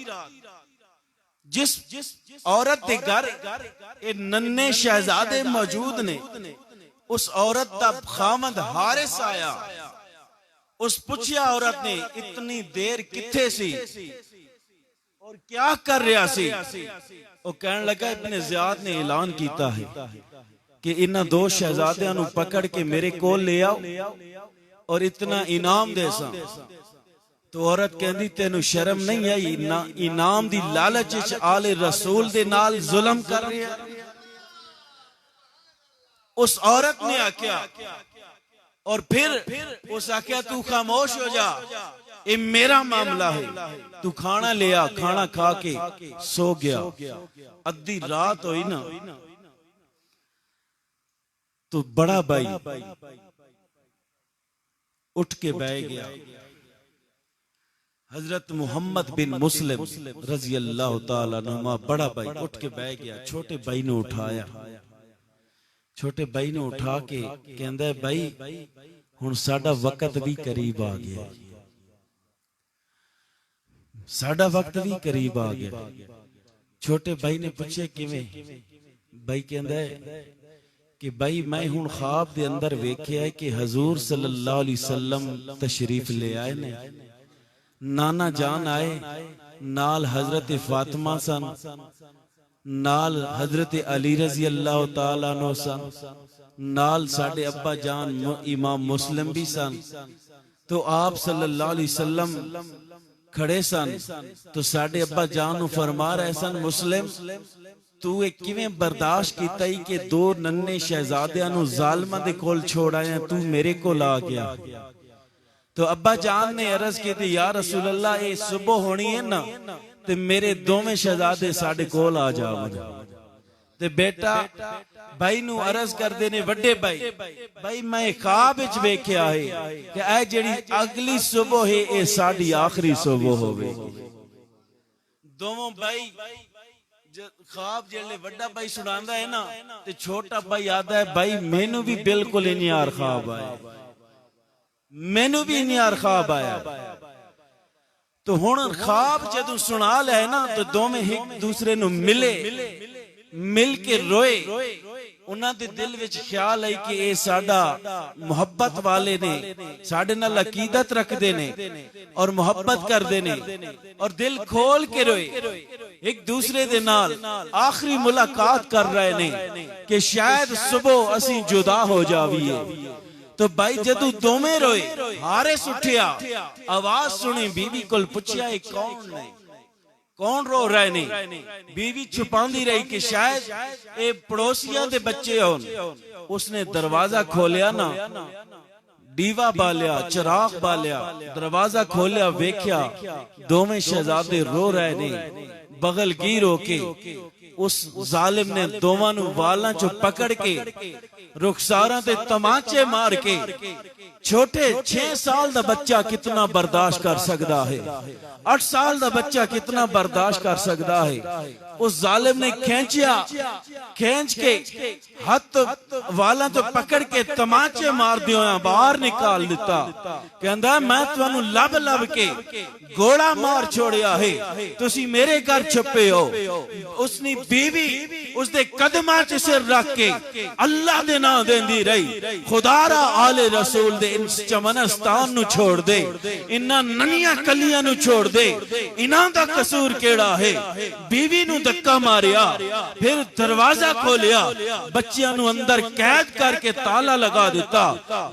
जिस औरत के घर ये नन्हे शहजादे मौजूद ने, उस औरत का खामद हारिस आया। उस पूछया औरत ने इतनी देर किथे सी और क्या कर रहा सी? वो कहने लगा इब्ने ज़ियाद ने ऐलान किया है कि इन्हां दो शहजादियां नू पकड़ के मेरे कोल ले आओ और इतना इनाम दे सा। तो औरत कहंदी तेनू शर्म नहीं आई, ना इनाम दी लालच विच आले रसूल दे नाल जुल्म कर रहा। उस औरत ने आख्या, और फिर उस आख्या तू खामोश हो जा, ये मेरा मामला है, तू खाना ले आ। खाना खा के सो गया। अद्धी रात हुई ना, तो बड़ा भाई उठ के बैठ गया। हजरत मोहम्मद बिन मुस्लिम रजी अल्लाह तआला अन्हुमा बड़ा भाई उठ के बैठ गया। छोटे भाई ने उठाया, छोटे भाई ने उठा के कहंदा है भाई हुण साडा वक्त भी करीब आ गया, साडा वक्त भी करीब आ गया। छोटे भाई ने पूछे किवें? भाई कहंदा है कि भाई मैं हुण ख्वाब दे अंदर वेख्या है कि हजूर सल्लल्लाहु अलैहि वसल्लम तशरीफ ले आए ने, नाना जान आए, नाल हजरत फातिमा सन, नाल हजरत अली रजी अल्लाह तआला अन्हु सन, नाल साडे अब्बा जान इमाम मुस्लिम भी सन। तो आप सल्लल्लाहु अलैहि वसल्लम खड़े सन। तो साडे अब्बा जान नू फरमा रहे सन, मुस्लिम तू एक किवें बर्दाश्त कीता ही कि दो नन्हे शहजादियां नू जालिमां दे कोल छोड़ आया, तू मेरे कोल आ गया। तो अब्बा जान ने अर्ज की थी, या रसूल अल्लाह ये सुबह होनी है ना, ते मेरे दोवें शहजादे साडे कोल आ जावन। ते बेटा भाई नू अर्ज करदे ने, वड्डे भाई भाई मैं ख्वाब विच वेख्या है कि ऐ जेड़ी अगली सुबह है ये साडी आखिरी सुबह होवेगी। दोनों भाई ख्वाब जेले वड्डा भाई सुनांदा है ना, ते छोटा भाई आदा है भाई मैनू भी बिल्कुल इन्हीं यार ख्वाब आया, मैनू भी इन्हीं यार ख्वाब आया। तो हुण ख्वाब जदों सुना ले ना, तो दोवें एक दूसरे नू मिले, मिल के रोए। उन्हां दे दिल विच ख्याल आई कि ये साडा मुहब्बत वाले ने, साडे नाल अकीदत रखदे ने और मुहब्बत करदे ने और दिल खोल के रोए, एक दूसरे दे नाल आखिरी मुलाकात कर रहे ने कि शायद सुबह असी जुदा हो जावीए। तो भाई जदू दोवें रोए, हारिस उठिया, आवाज सुनी, बीवी कोल पुछया कौन ने, कौन रो रहे ने? बीवी छुपांदी रही कि शायद ये पड़ोसियों दे बच्चे होन। उसने दरवाजा खोलिया ना, दीवा बालिया, चिराग बालिया, दरवाजा खोलिया, वेख्या दोवें शहजादे रो रहे ने बगलगीर होके। उस जालिम ने दोवां नूं वालां चों पकड़ के रुखसारां ते तमाचे मार के, छोटे 6 साल दा बच्चा कितना बर्दाश्त कर सकता है, 8 साल दा बच्चा कितना बर्दाश्त कर सकता है। उस जालिम ने खींचिया, खींच के हाथ वाला तो पकड़ के तमाचे मार दियो, बाहर निकाल दिता। कहंदा मैं तुहानू लब लब के गोला मार छोड़िया है, तुसी मेरे घर छुपे हो। उसनी बीवी उसदे कदमां च सिर रख के अल्लाह दे नाम देंदी रही, खुदारा आले रसूल दे इन चमनस्तान नु छोड़ दे, इन्हां नन्हियां कलियां नु छोड़ दे, इन्हां दा कसूर केड़ा है? बीवी नु धक्का मारिया, फिर दरवाजा खोलिया, बच्चियां नु अंदर कैद करके ताला लगा दिता।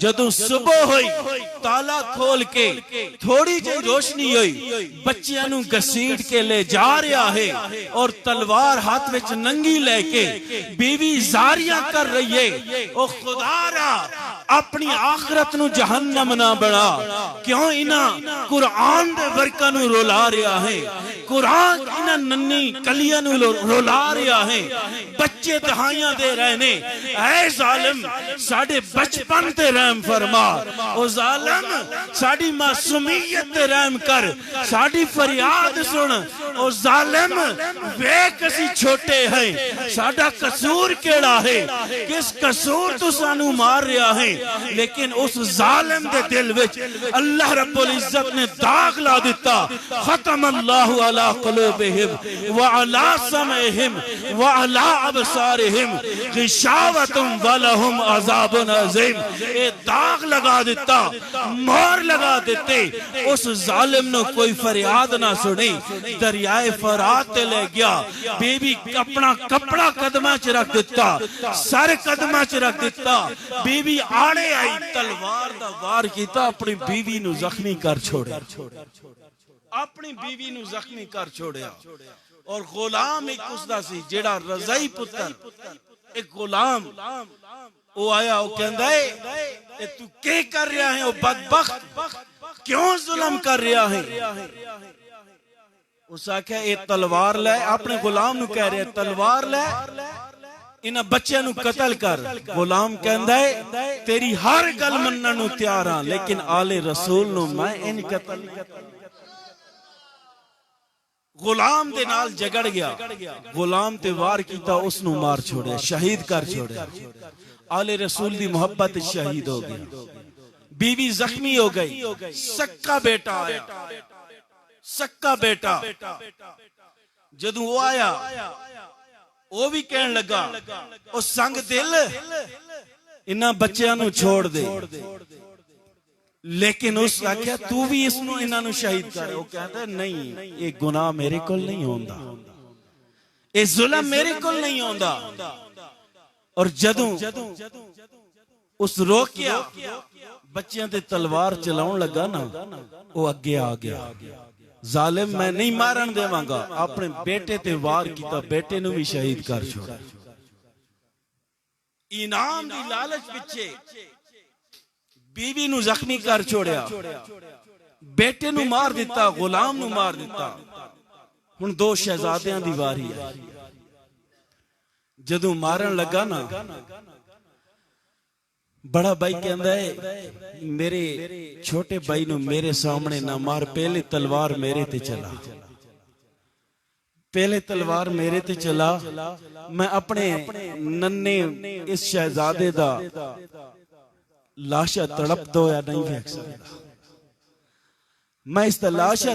जदों सुबह हुई, ताला खोल के थोड़ी जी रोशनी हुई, बच्चियां नु घसीट के ले जा रहा है और तलवार हाथ विच नंगी लेके बीवी जारियां कर रही है। ओ खुदारा अपनी आखिरत नु जहन्नम ना बना, क्यों इना कुरान दे वर्का नु रोला रहा है, कुरान इना नन्नी कलियां नु रोला रहा है, बच्चे दहाइयां दे रहे ने। ऐ जालिम साडे बचपन ते रहम फरमा, ओ जालिम साडी मासूमियत ते रहम कर, साडी फरियाद सुन। ओ जालिम वेख असी छोटे हैं, साडा कसूर केड़ा है, किस कसूर तू सानू मार रहा है? लेकिन उस जालिम दे दिल विच अल्लाह रब्बुल इज्जत ने दाग ला दिता। खत्म अल्लाहु अला कुलूबिहिम व अला समइहिम व अला अबसारिहिम गिशावतुम व लहुम अज़ाबुन अज़ीम। ए दाग लगा दिता, मोहर लगा देते। उस जालिम ने कोई फरियाद ना सुनी, दरियाए फरात ते ले गया। बीवी अपना कपड़ा कदमां च रख दिता, सर कदमां च रख दिता। बीवी आड़े आई, तलवार दा वार कीता, अपनी बीवी नू जख्मी कर छोड़िया, अपनी बीवी नू जख्मी कर छोड़िया। और गुलाम एक उसदा सी जेड़ा रज़ाई पुत्र, एक गुलाम वो आया, वो कहंदा है तू क्या कर रहा है? ओ बदबख्त क्यों जुल्म कर रहा है? उस आख्या ये तलवार ले, अपने गुलाम नू कह रहा तलवार ले, इन्हां बच्चों नू कतल कर। गुलाम कहंदा है तेरी हर गल मनण नू तैयार हां, लेकिन आले रसूल नू मैं इंज कतल। गुलाम दे नाल झगड़ गया, गुलाम ते वार कीता, उसनू मार छोड़े, शहीद कर छोड़े। आले रसूल दी मोहब्बत शहीद हो गया, बीवी जख्मी हो गई। सक्का बेटा आया, सक्का बेटा जदों वो आया, वो भी कहन लगा ओ संग दिल इन्हां बच्चियां नू छोड़ दे, लेकिन उस आख्या तू भी इसनू इन्हां नू शहीद कर। वो कहता नहीं, ये गुनाह मेरे कोल नहीं होंदा, ये जुल्म मेरे कोल नहीं होंदा। और जदों उस रोकिया बच्चियां ते तलवार चलाउण लगा ना, वो अगे आ गया। जालिम मैं नहीं मारन देवांगा, अपने बेटे ते वार कीता, बेटे नू भी शहीद कर छोड़ा। इनाम दी लालच पिछे बीवी नू जख्मी कर छोड़िया, बेटे नू मार दिता, गुलाम नू मार दिता। हुण 2 शहजादियां दी वारी है। जदों मारन लगा ना, बड़ा भाई कहंदा है मेरे छोटे भाई नू मेरे सामने ना मार, पहले तलवार मेरे ते चला, पहले तलवार मेरे ते चला। मैं अपने नन्ने इस शहजादे दा लाशा तड़पदा होया नहीं वेख सकदा, मैं इस लाशा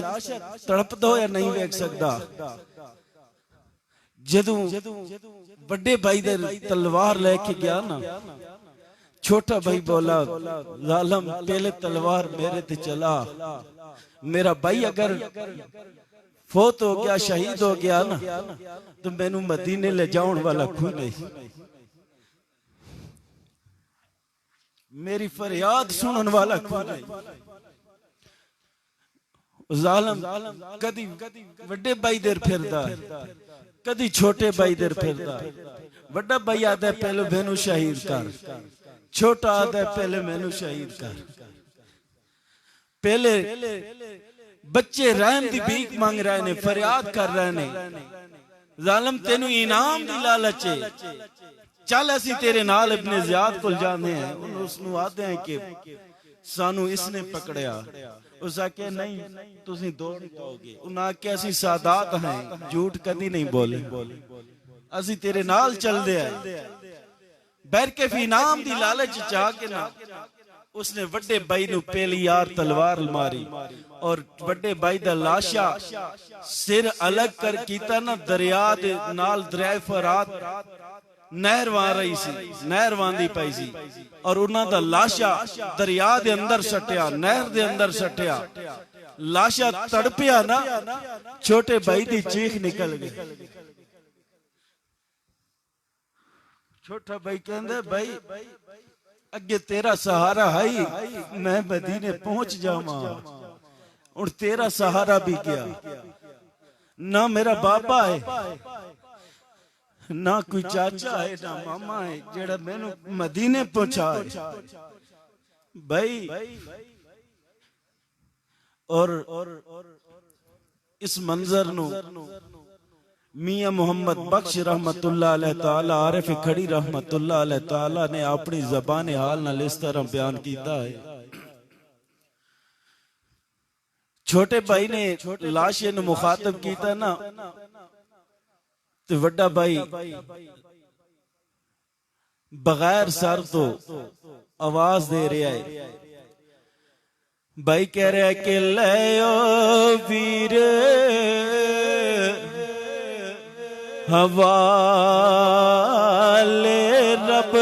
तड़पदा होया नहीं वेख सकदा। जदों बड़े भाई दे तलवार लेके गया ना, छोटा भाई बोला जालिम पहले तलवार मेरे ते चला, मेरा भाई अगर फोत हो गया शहीद हो गया ना तो मैनू मदीने ले जाने वाला कोई नहीं, मेरी फरियाद सुनने वाला कोई नहीं। जालिम कदी बड़े भाई देर फिरदा, कदी छोटे भाई देर फिरदा। बड़ा भाई आदा पहले मैनू शहीद कर, छोटा आदा पहले मैनू शहीद कर। पहले बच्चे रहन दी भीख मांग रहे ने, फरियाद कर रहे ने, जालिम तेनू इनाम दी लालच है, चल असी तेरे नाल इब्ने ज़ियाद कोल जाने हैं। उसनू आदे हैं कि सानू इसने पकड़िया, उस आके नहीं तुसी दौड़ पाओगे। उन्हें आके असी सादात हैं, झूठ कदी नहीं बोले, असी तेरे नाल चल दे बैर के भी इनाम दी लालच चाह के ना उसने वड्डे भाई नू पहली यार तलवार मारी और वड्डे भाई दा लाशा सिर अलग कर कीता ना दरिया दे नाल, दरिया फरात नहर वां रही सी, नहर वांदी पई सी और उन्हां दा लाशा दरिया दे अंदर सटिया, नहर दे अंदर सटिया। लाशा तड़पिया ना, छोटे भाई दी चीख निकल गई। छोटा भाई कहंदा भाई अगे तेरा सहारा है, मैं मदीने पहुंच जावां, और तेरा सहारा भी गया ना, मेरा बाबा है ना कोई चाचा है ना मामा है जेड़ा मैनू मदीने पहुंचाए भाई। और इस मंजर नू मियां मोहम्मद बख्श रहमतुल्लाह अलैह ताला, आरिफ खड़ी रहमतुल्लाह अलैह ताला ने अपनी ज़बान हाल नाल इस तरह बयान कीता है। छोटे भाई ने लाशे नू मुखातब कीता ना तो वड्डा भाई बगैर सर तो आवाज दे रहा है। भाई कह रहा है कि ले ओ वीर हवाले रब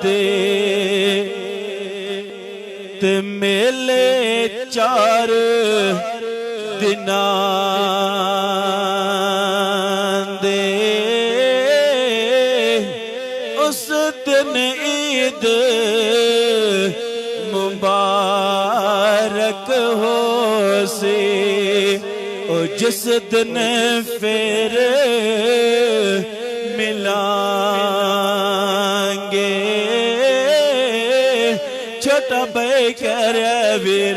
दे ते मेले 4 दिना दे, उस दिन ईद मुबारक हो सी, जिस दिन फिर मिलांगे। छोटा भाई कह रहा वीर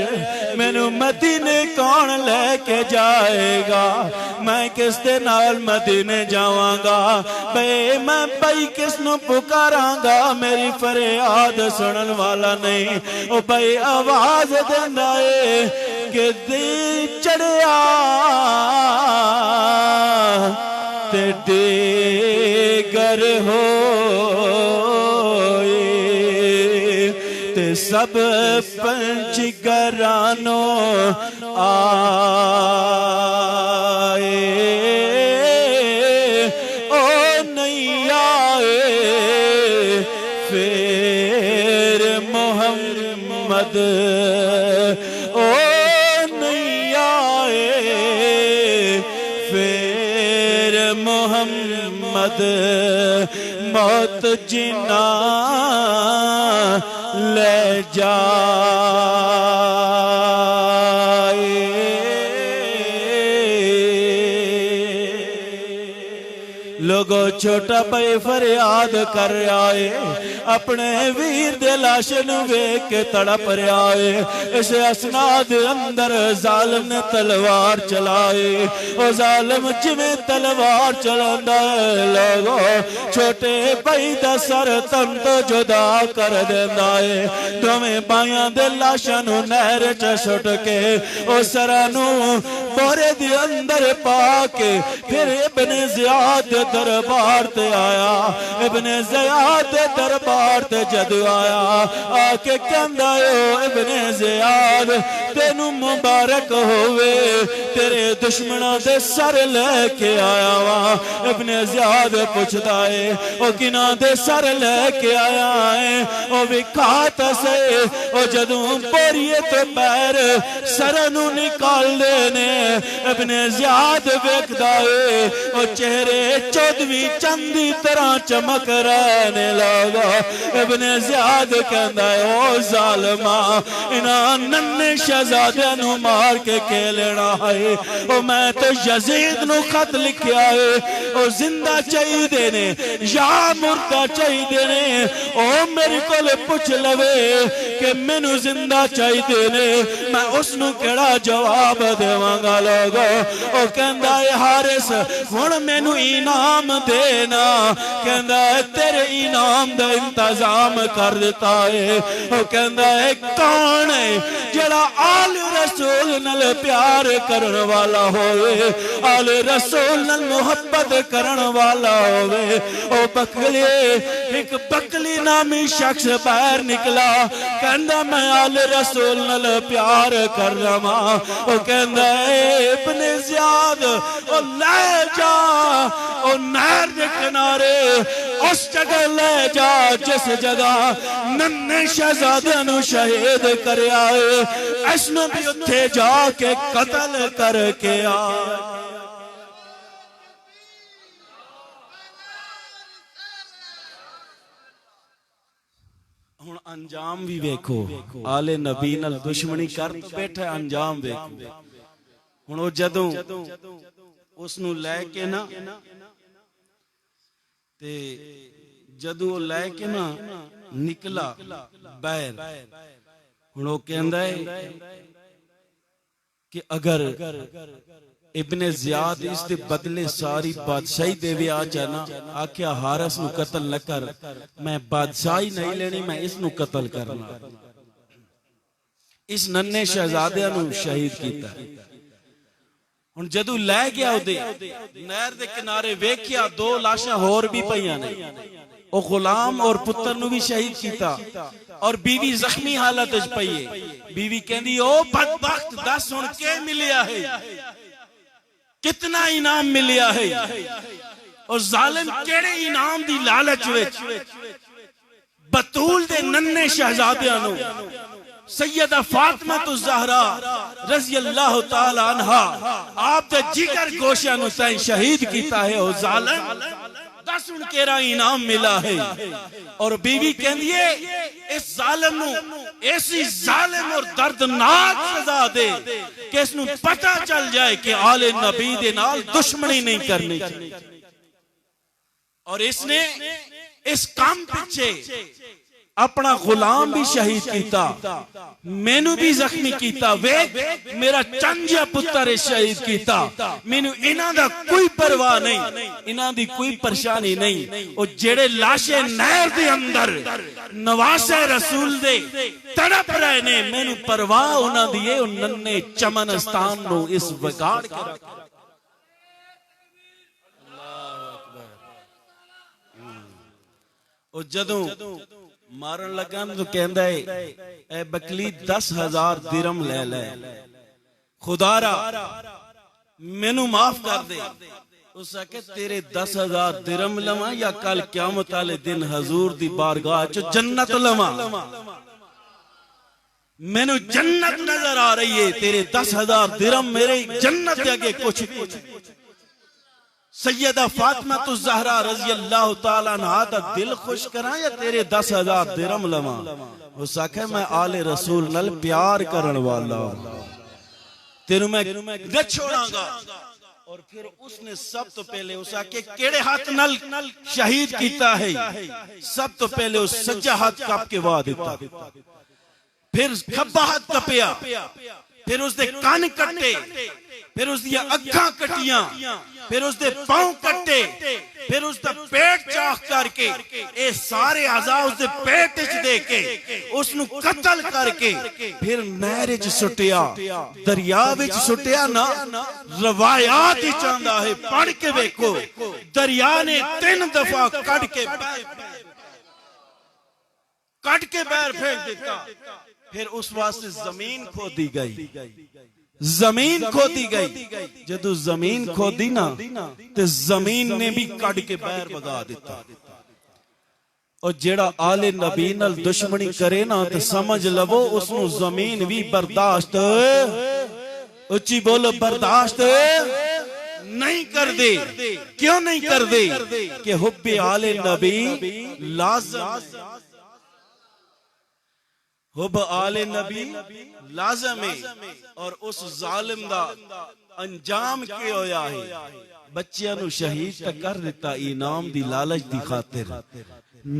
मैनू मदीने कौन लेके जाएगा, मैं किस दे नाल मदीने जावांगा, भाई मैं भाई किस नू पुकारांगा, मेरी फरियाद सुनन वाला नहीं। ओ भाई आवाज देंदा है कि दी चढ़िया ते डेगर हो ते सब पंछी घरानो आए, ओ नहीं आए फिर मोहम्मद, ओ नहीं आए फिर मोहम्मद, मौत जिना ले जाए। लोगो छोटा भाई फरियाद कर आए, अपने वीर दे लाश नू वेख के तड़प रहा है। इस असनाद अंदर जालिम ने तलवार चलाई, ओ जालिम जिवें तलवार चलांदा है लोगो छोटे भाई दा सर तन तो जुदा कर देंदा है। दोवें भाइयां दे लाशां नू नहर च सुट के ओ सरां नू बोरे दे अंदर पा के फिर इब्ने ज़ियाद दरबार ते आया, इब्ने ज़ियाद दे दरबार ते जदों आया आके कहंदा ओ इब्ने ज़ियाद तेनू मुबारक होवे, तेरे दुश्मना दे सर लेके आया वा। इब्ने ज़ियाद पुछदा है ओ किना दे सर लेके आया है, ओ विखात से ओ जदों बोरिए ते पैर सर नू निकाल देने इब्ने ज़ियाद वेखदा है ओ चेहरे चौदवी चंदी तरह चमक रहने लगा। इब्ने ज़ियाद कहंदा है ओ जालिमा इन्हां नन्हे शहजादे नू मार के लेना है, ओ मैं तो यजीद नू खत लिखिया है, ओ जिंदा चाहिए ने या मुर्दा चाहिए ने, ओ मेरे को पुछ लवे कि मैनू जिंदा चाहिए ने, मैं उसनू केड़ा जवाब देवांगा। लोगो ओ कहंदा है हारिस हुण मैनू इनाम देना, कहंदा है तेरे इनाम दा इंतजाम कर दिता है। ओ कहंदा है कौन है जेड़ा आल रसूल नाल प्यार करन वाला होवे, आल रसूल नाल मोहब्बत करन वाला होवे। ओ बकली एक बकली नामी शख्स बाहर निकला, कहंदा मैं आल रसूल नाल प्यार कर रहा। ओ कहंदा इब्ने ज़ियाद ओ ले जा ओ नहर दे किनारे उस जगह ले जा जिस जगह नन्हे शहजादे नू शहीद करया है, इसनू भी उत्थे जाके कत्ल करके आ। हुण अंजाम भी वेखो, आले नबी नाल दुश्मनी कर बैठा, अंजाम वेखो। हुण ओ जदों उसनू लैके ना ते जदों लैके ना निकला बाहर, हुण ओ कहंदा है कि अगर इब्ने ज़ियाद इस दे बदले सारी बादशाही देवे आ जाना, आख्या हारिस नू कत्ल न कर, मैं बादशाही नहीं लेनी, मैं इसनू कत्ल करना। इस नन्हे शहजादे नू शहीद कीता। हुण जदों लै गया उदे नहर दे किनारे वेखिया दो लाशां होर भी पईयां ने, ओ गुलाम और पुत्र नू भी शहीद कीता और बीवी जख्मी हालत च पई है। बीवी कहंदी ओ बदबख्त दस हुण के मिलिया है, कितना इनाम मिलिया है, और जालिम केड़े इनाम दी लालच विच बतूल दे नन्हे शहजादियां नू सैयदा फातिमा तो ज़हरा रज़ी अल्लाह तआला अन्हा आप दे जिगर गोशा नू तैं शहीद कीता है। ओ जालिम दस हुण केरा इनाम मिला है। और बीवी कहंदी है इस जालिम नू ऐसी जालिम और दर्दनाक सजा दे कि इसनू पता चल जाए कि आले नबी दे नाल दुश्मनी नहीं करनी चाहिए। और इसने इस काम पीछे अपना गुलाम भी शहीद कीता, मैनू भी जख्मी कीता, वे मेरा चंजिया पुत्र शहीद कीता, मैनू इन्हां दा कोई परवाह नहीं, इन्हां दी कोई परेशानी नहीं। और जेड़े लाशे नहर दे अंदर नवासे रसूल दे तड़प रहे ने, मैनू परवाह उन्हां दी है, नन्हे चमनस्तान नू इस विगाड़ के रखा। और जदों मारन लगा तो कहंदा है ए बकली 10,000 दिरम ले ले, खुदारा मैनू माफ कर दे। उस आके तेरे 10,000 दिरम लवा या कल क़यामत वाले दिन हजूर दी बारगाह च जन्नत लवा, मैनू जन्नत नजर आ रही है, तेरे 10,000 दिरम मेरे जन्नत के आगे कुछ। सैयदा फातिमा तो ज़हरा रज़ी अल्लाह तआला अन्हा दा दिल खुश करा या तेरे 10,000 दिरम लवा। उस आखे मैं आले रसूल नाल प्यार करन वाला, तेनू मैं न छोड़ांगा। और फिर उसने सब तो पहले उस आके केड़े हाथ नाल शहीद कीता है, सब तो पहले उस सज्जा हाथ कप के वाह दिता, फिर खब्बा हाथ कपिया, फिर उसदे कान कट्टे, फिर उसदियां अखां कटियां, फिर उसदे पांव कट्टे, फिर फिर उसका पेट चाख करके ये सारे अज़ा उसके पेट च दे के उसनु कत्ल करके फिर नहर च सुटिया, दरिया विच सुटिया ना। रवायात ही चाहता है, पढ़ के देखो, दरिया ने 3 दफा कट के बैर फेंक दिता। फिर उस वास्ते जमीन खोदी गई, जमीन खोदी गई। जदों जमीन खोदी ना ते जमीन ने भी कट के बैर भगा दिता। और जेड़ा आले नबी नाल दुश्मनी करे ना तो समझ लवो उसनु जमीन भी बर्दाश्त, उच्ची बोलो, बर्दाश्त नहीं कर दे। क्यों नहीं कर दे? कि हुब्बे आले नबी लाज़िम, हुब आले नबी लाज़िम है। और उस जालिम दा अंजाम के होया है, बच्चियां नु शहीद तक कर दिता इनाम दी लालच दी खातिर।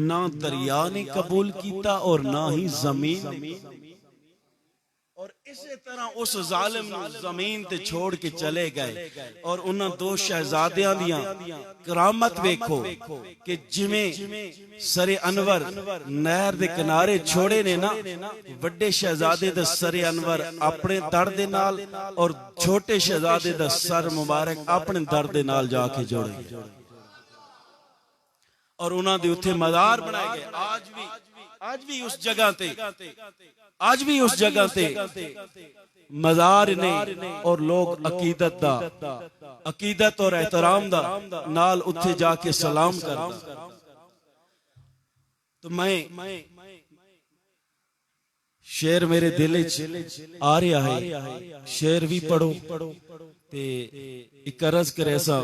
ना दरिया ने कबूल किया और ना ही जमीन ने। और इसी तरह उस जालिम नु जमीन ते छोड़ के चले गए। और उन्हां 2 शहजादियां दियां करामत देखो कि जिवें सरे अनवर नहर दे किनारे छोड़े ने ना, वड्डे शहजादे दा सरे अनवर अपने दर दे नाल और छोटे शहजादे दा सर मुबारक अपने दर दे नाल जाके जोड़े। और उन्हां दे उत्थे मज़ार बनाए गए। आज भी उस जगह ते, आज भी उस जगह ते मज़ार ने। और लोग अकीदत और एहतराम दा नाल उत्थे जाके सलाम करदा। तो मैं शेर मेरे दिल च आ रहा है, शेर भी पढ़ो ते एक अर्ज करे सा।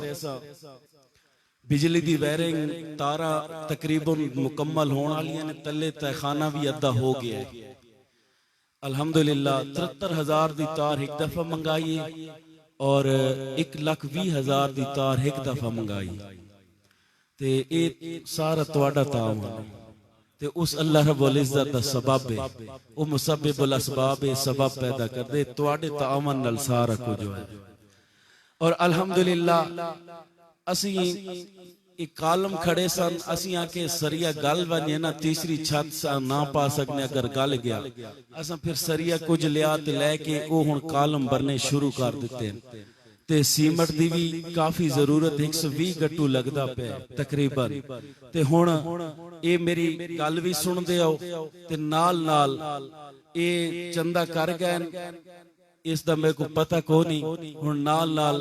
बिजली दी वायरिंग तारा तकरीबन मुकम्मल होने वाली ने, तले तहखाना भी अद्धा हो गया है अल्हम्दुलिल्लाह। 73,000 दी तार एक दफा मंगाई और 1,20,000 दी तार एक दफा मंगाई। ते ये सारा तुहाडा तावन ते उस अल्लाह रब्बुल इज्जत दा सबब है। वो मुसब्बिबुल असबाब है, सबब पैदा कर दे। तुहाडे तावन नाल सारा कुछ है। और अल्हम्दुलिल्लाह असी एक कालम खड़े सन, असी आके सरिया गल बने ना, तीसरी छत ना पा सकने अगर गल गया असा फिर सरिया कुछ लिया ते लैके वो हुण कालम भरने शुरू कर दिते। ते सीमेंट दी भी काफी जरूरत, 120 गट्टू लगदा पे तकरीबन। ते हुण ये मेरी गल भी सुनदे आओ ते नाल नाल ये चंदा कर गए। इसका मेरे को पता को नहीं। हुण नाल नाल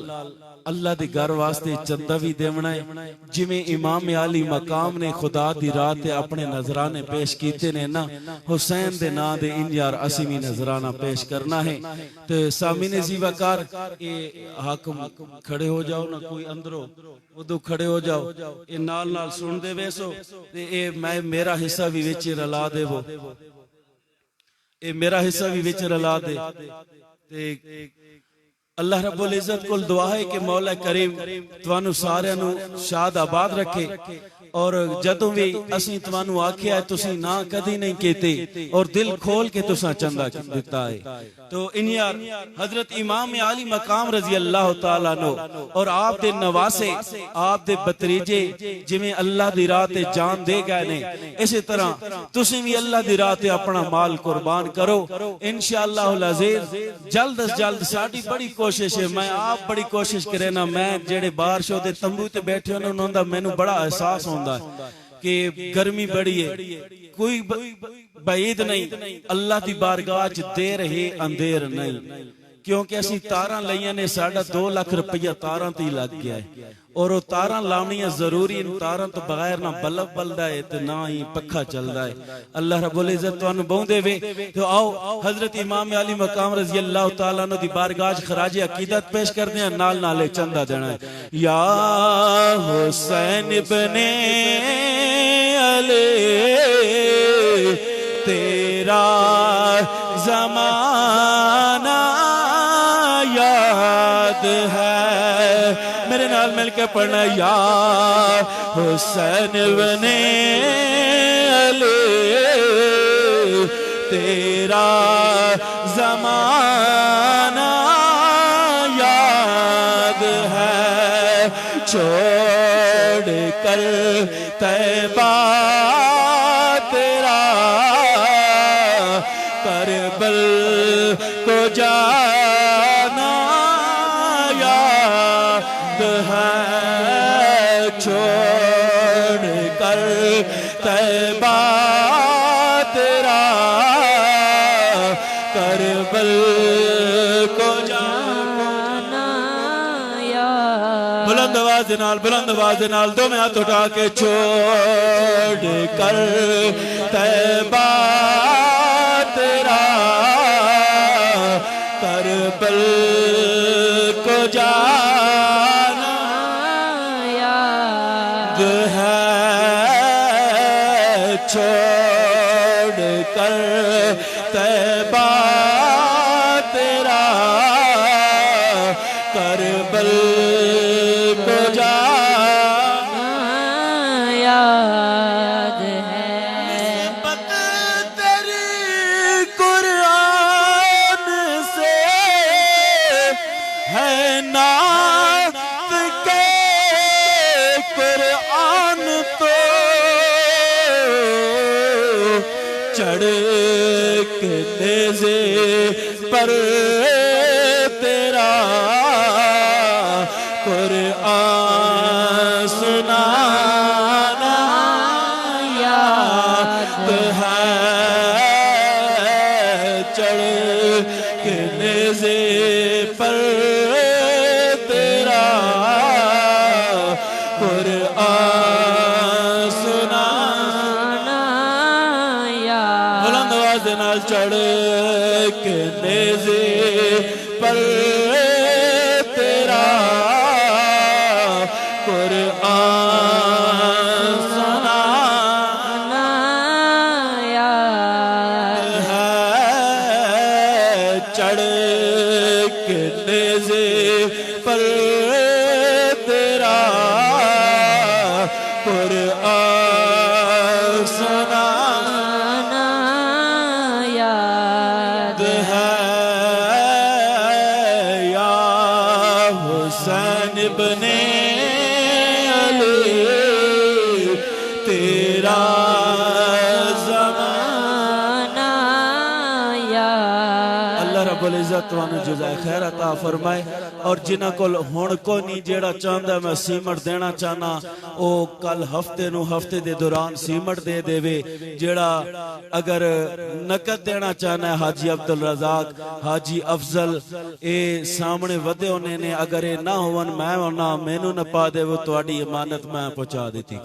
अल्लाह दे घर वास्ते चंदा भी देवना है। जिवें इमाम अली मकाम ने खुदा दी रात अपने नजराने पेश कीते ने ना, हुसैन दे नां दे इंजार असी भी नजराना पेश करना है। तो सामीने जीवाकार ये हाकम खड़े हो जाओ ना, कोई अंदरों उदो खड़े हो जाओ, ये नाल नाल सुन दे वैसो। ये मैं मेरा हिस्सा भी विच रला देवो, ये मेरा हिस्सा भी विच रला दे। अल्लाह रब्बुल इज्जत को दुआ है कि मौला करीम तुहानू सारियां नू शाद आबाद रखे। और जदों भी असीं तुहानू आख्या है तुसीं ना कदी नहीं कीती और दिल खोल के तुसां चंदा दिता है। तो इन यार हजरत इमाम अली मकाम रजी अल्लाह तआला नो और आप दे नवासे, आप दे भतीजे जिवें अल्लाह दी राह ते जान दे गए ने, इसी तरह तुसीं भी अल्लाह दी राह ते अपना माल कुर्बान करो इंशाअल्लाहुल अज़ीज। जल्द अज जल्द साडी बड़ी कोशिश है, मैं आप बड़ी कोशिश करे ना, मैं जेड़े बाहर शो दे तंबू ते बैठे होने उन्हां दा मैनू बड़ा एहसास होंदा है कि गर्मी बड़ी है। कोई बईद नहीं, अल्लाह दी बारगाह च देर है अंधेर नहीं। क्योंकि असी तारा लईयां ने, साडा 2 लाख रुपया तारा ते लग गया है और वो तारा लावनियां जरूरी, तारा तो बगैर ना बल्ब बलदा है ते ना ही पखा चलदा है। अल्लाह रब्बुल इज्जत तुहानू बहु देवे। तो आओ हजरत इमाम अली मकाम रजी अल्लाह तआला अन्हु दी बारगाह च खराज अकीदत पेश करदे हैं, नाल नाल चंदा देना है। या हुसैन इब्ने अली तेरा ज़माना याद है, मेरे नाल मिलकर पढ़ना। या हुसैन इब्ने अली तेरा ज़माना याद है, छोड़ कर तैबा तेरा करबल को जाना याद है छोड़ कर तैबा तेरा करबल को जाना याद। बुलंद आवाज नाल दोवें हाथ उठा के छोड़ कर तैबा तेरा करबल को जाना याद है छोड़ कर तैबा तेरा करबल को जाना याद है। निस्बत तेरी कुरान से है नात के कुरान तो चढ़ के नेज़े पर तेरा कुरान सुनाना याद है चढ़ के नेज़े पर तेरा कुरान सुनाना याद। बुलंद आवाज़ नाल चढ़ के नेज़े पर तेरा कुरान सुनाना याद है चढ़ के नेज़े पर तेरा कुरान सुनाना याद है या हुसैन इब्ने तेरा ज़माना याद। अल्लाह रब्बुल इज़्ज़त तुहानू जज़ाए खैर अता फरमाए। और जिन्हां कोल हुण कोई नहीं जेड़ा चाहता मैं सीमट देना चाहना ओ कल हफ्ते नू हफ्ते दे दौरान सीमट दे देवे। जेड़ा अगर नकद देना चाहना है हाजी अब्दुल रज़ाक हाजी अफजल ए सामने वधे होने ने अगर ए ना होवन मैं होना मैनू न पा देवो तुहाडी इमानत मैं पहुंचा देती।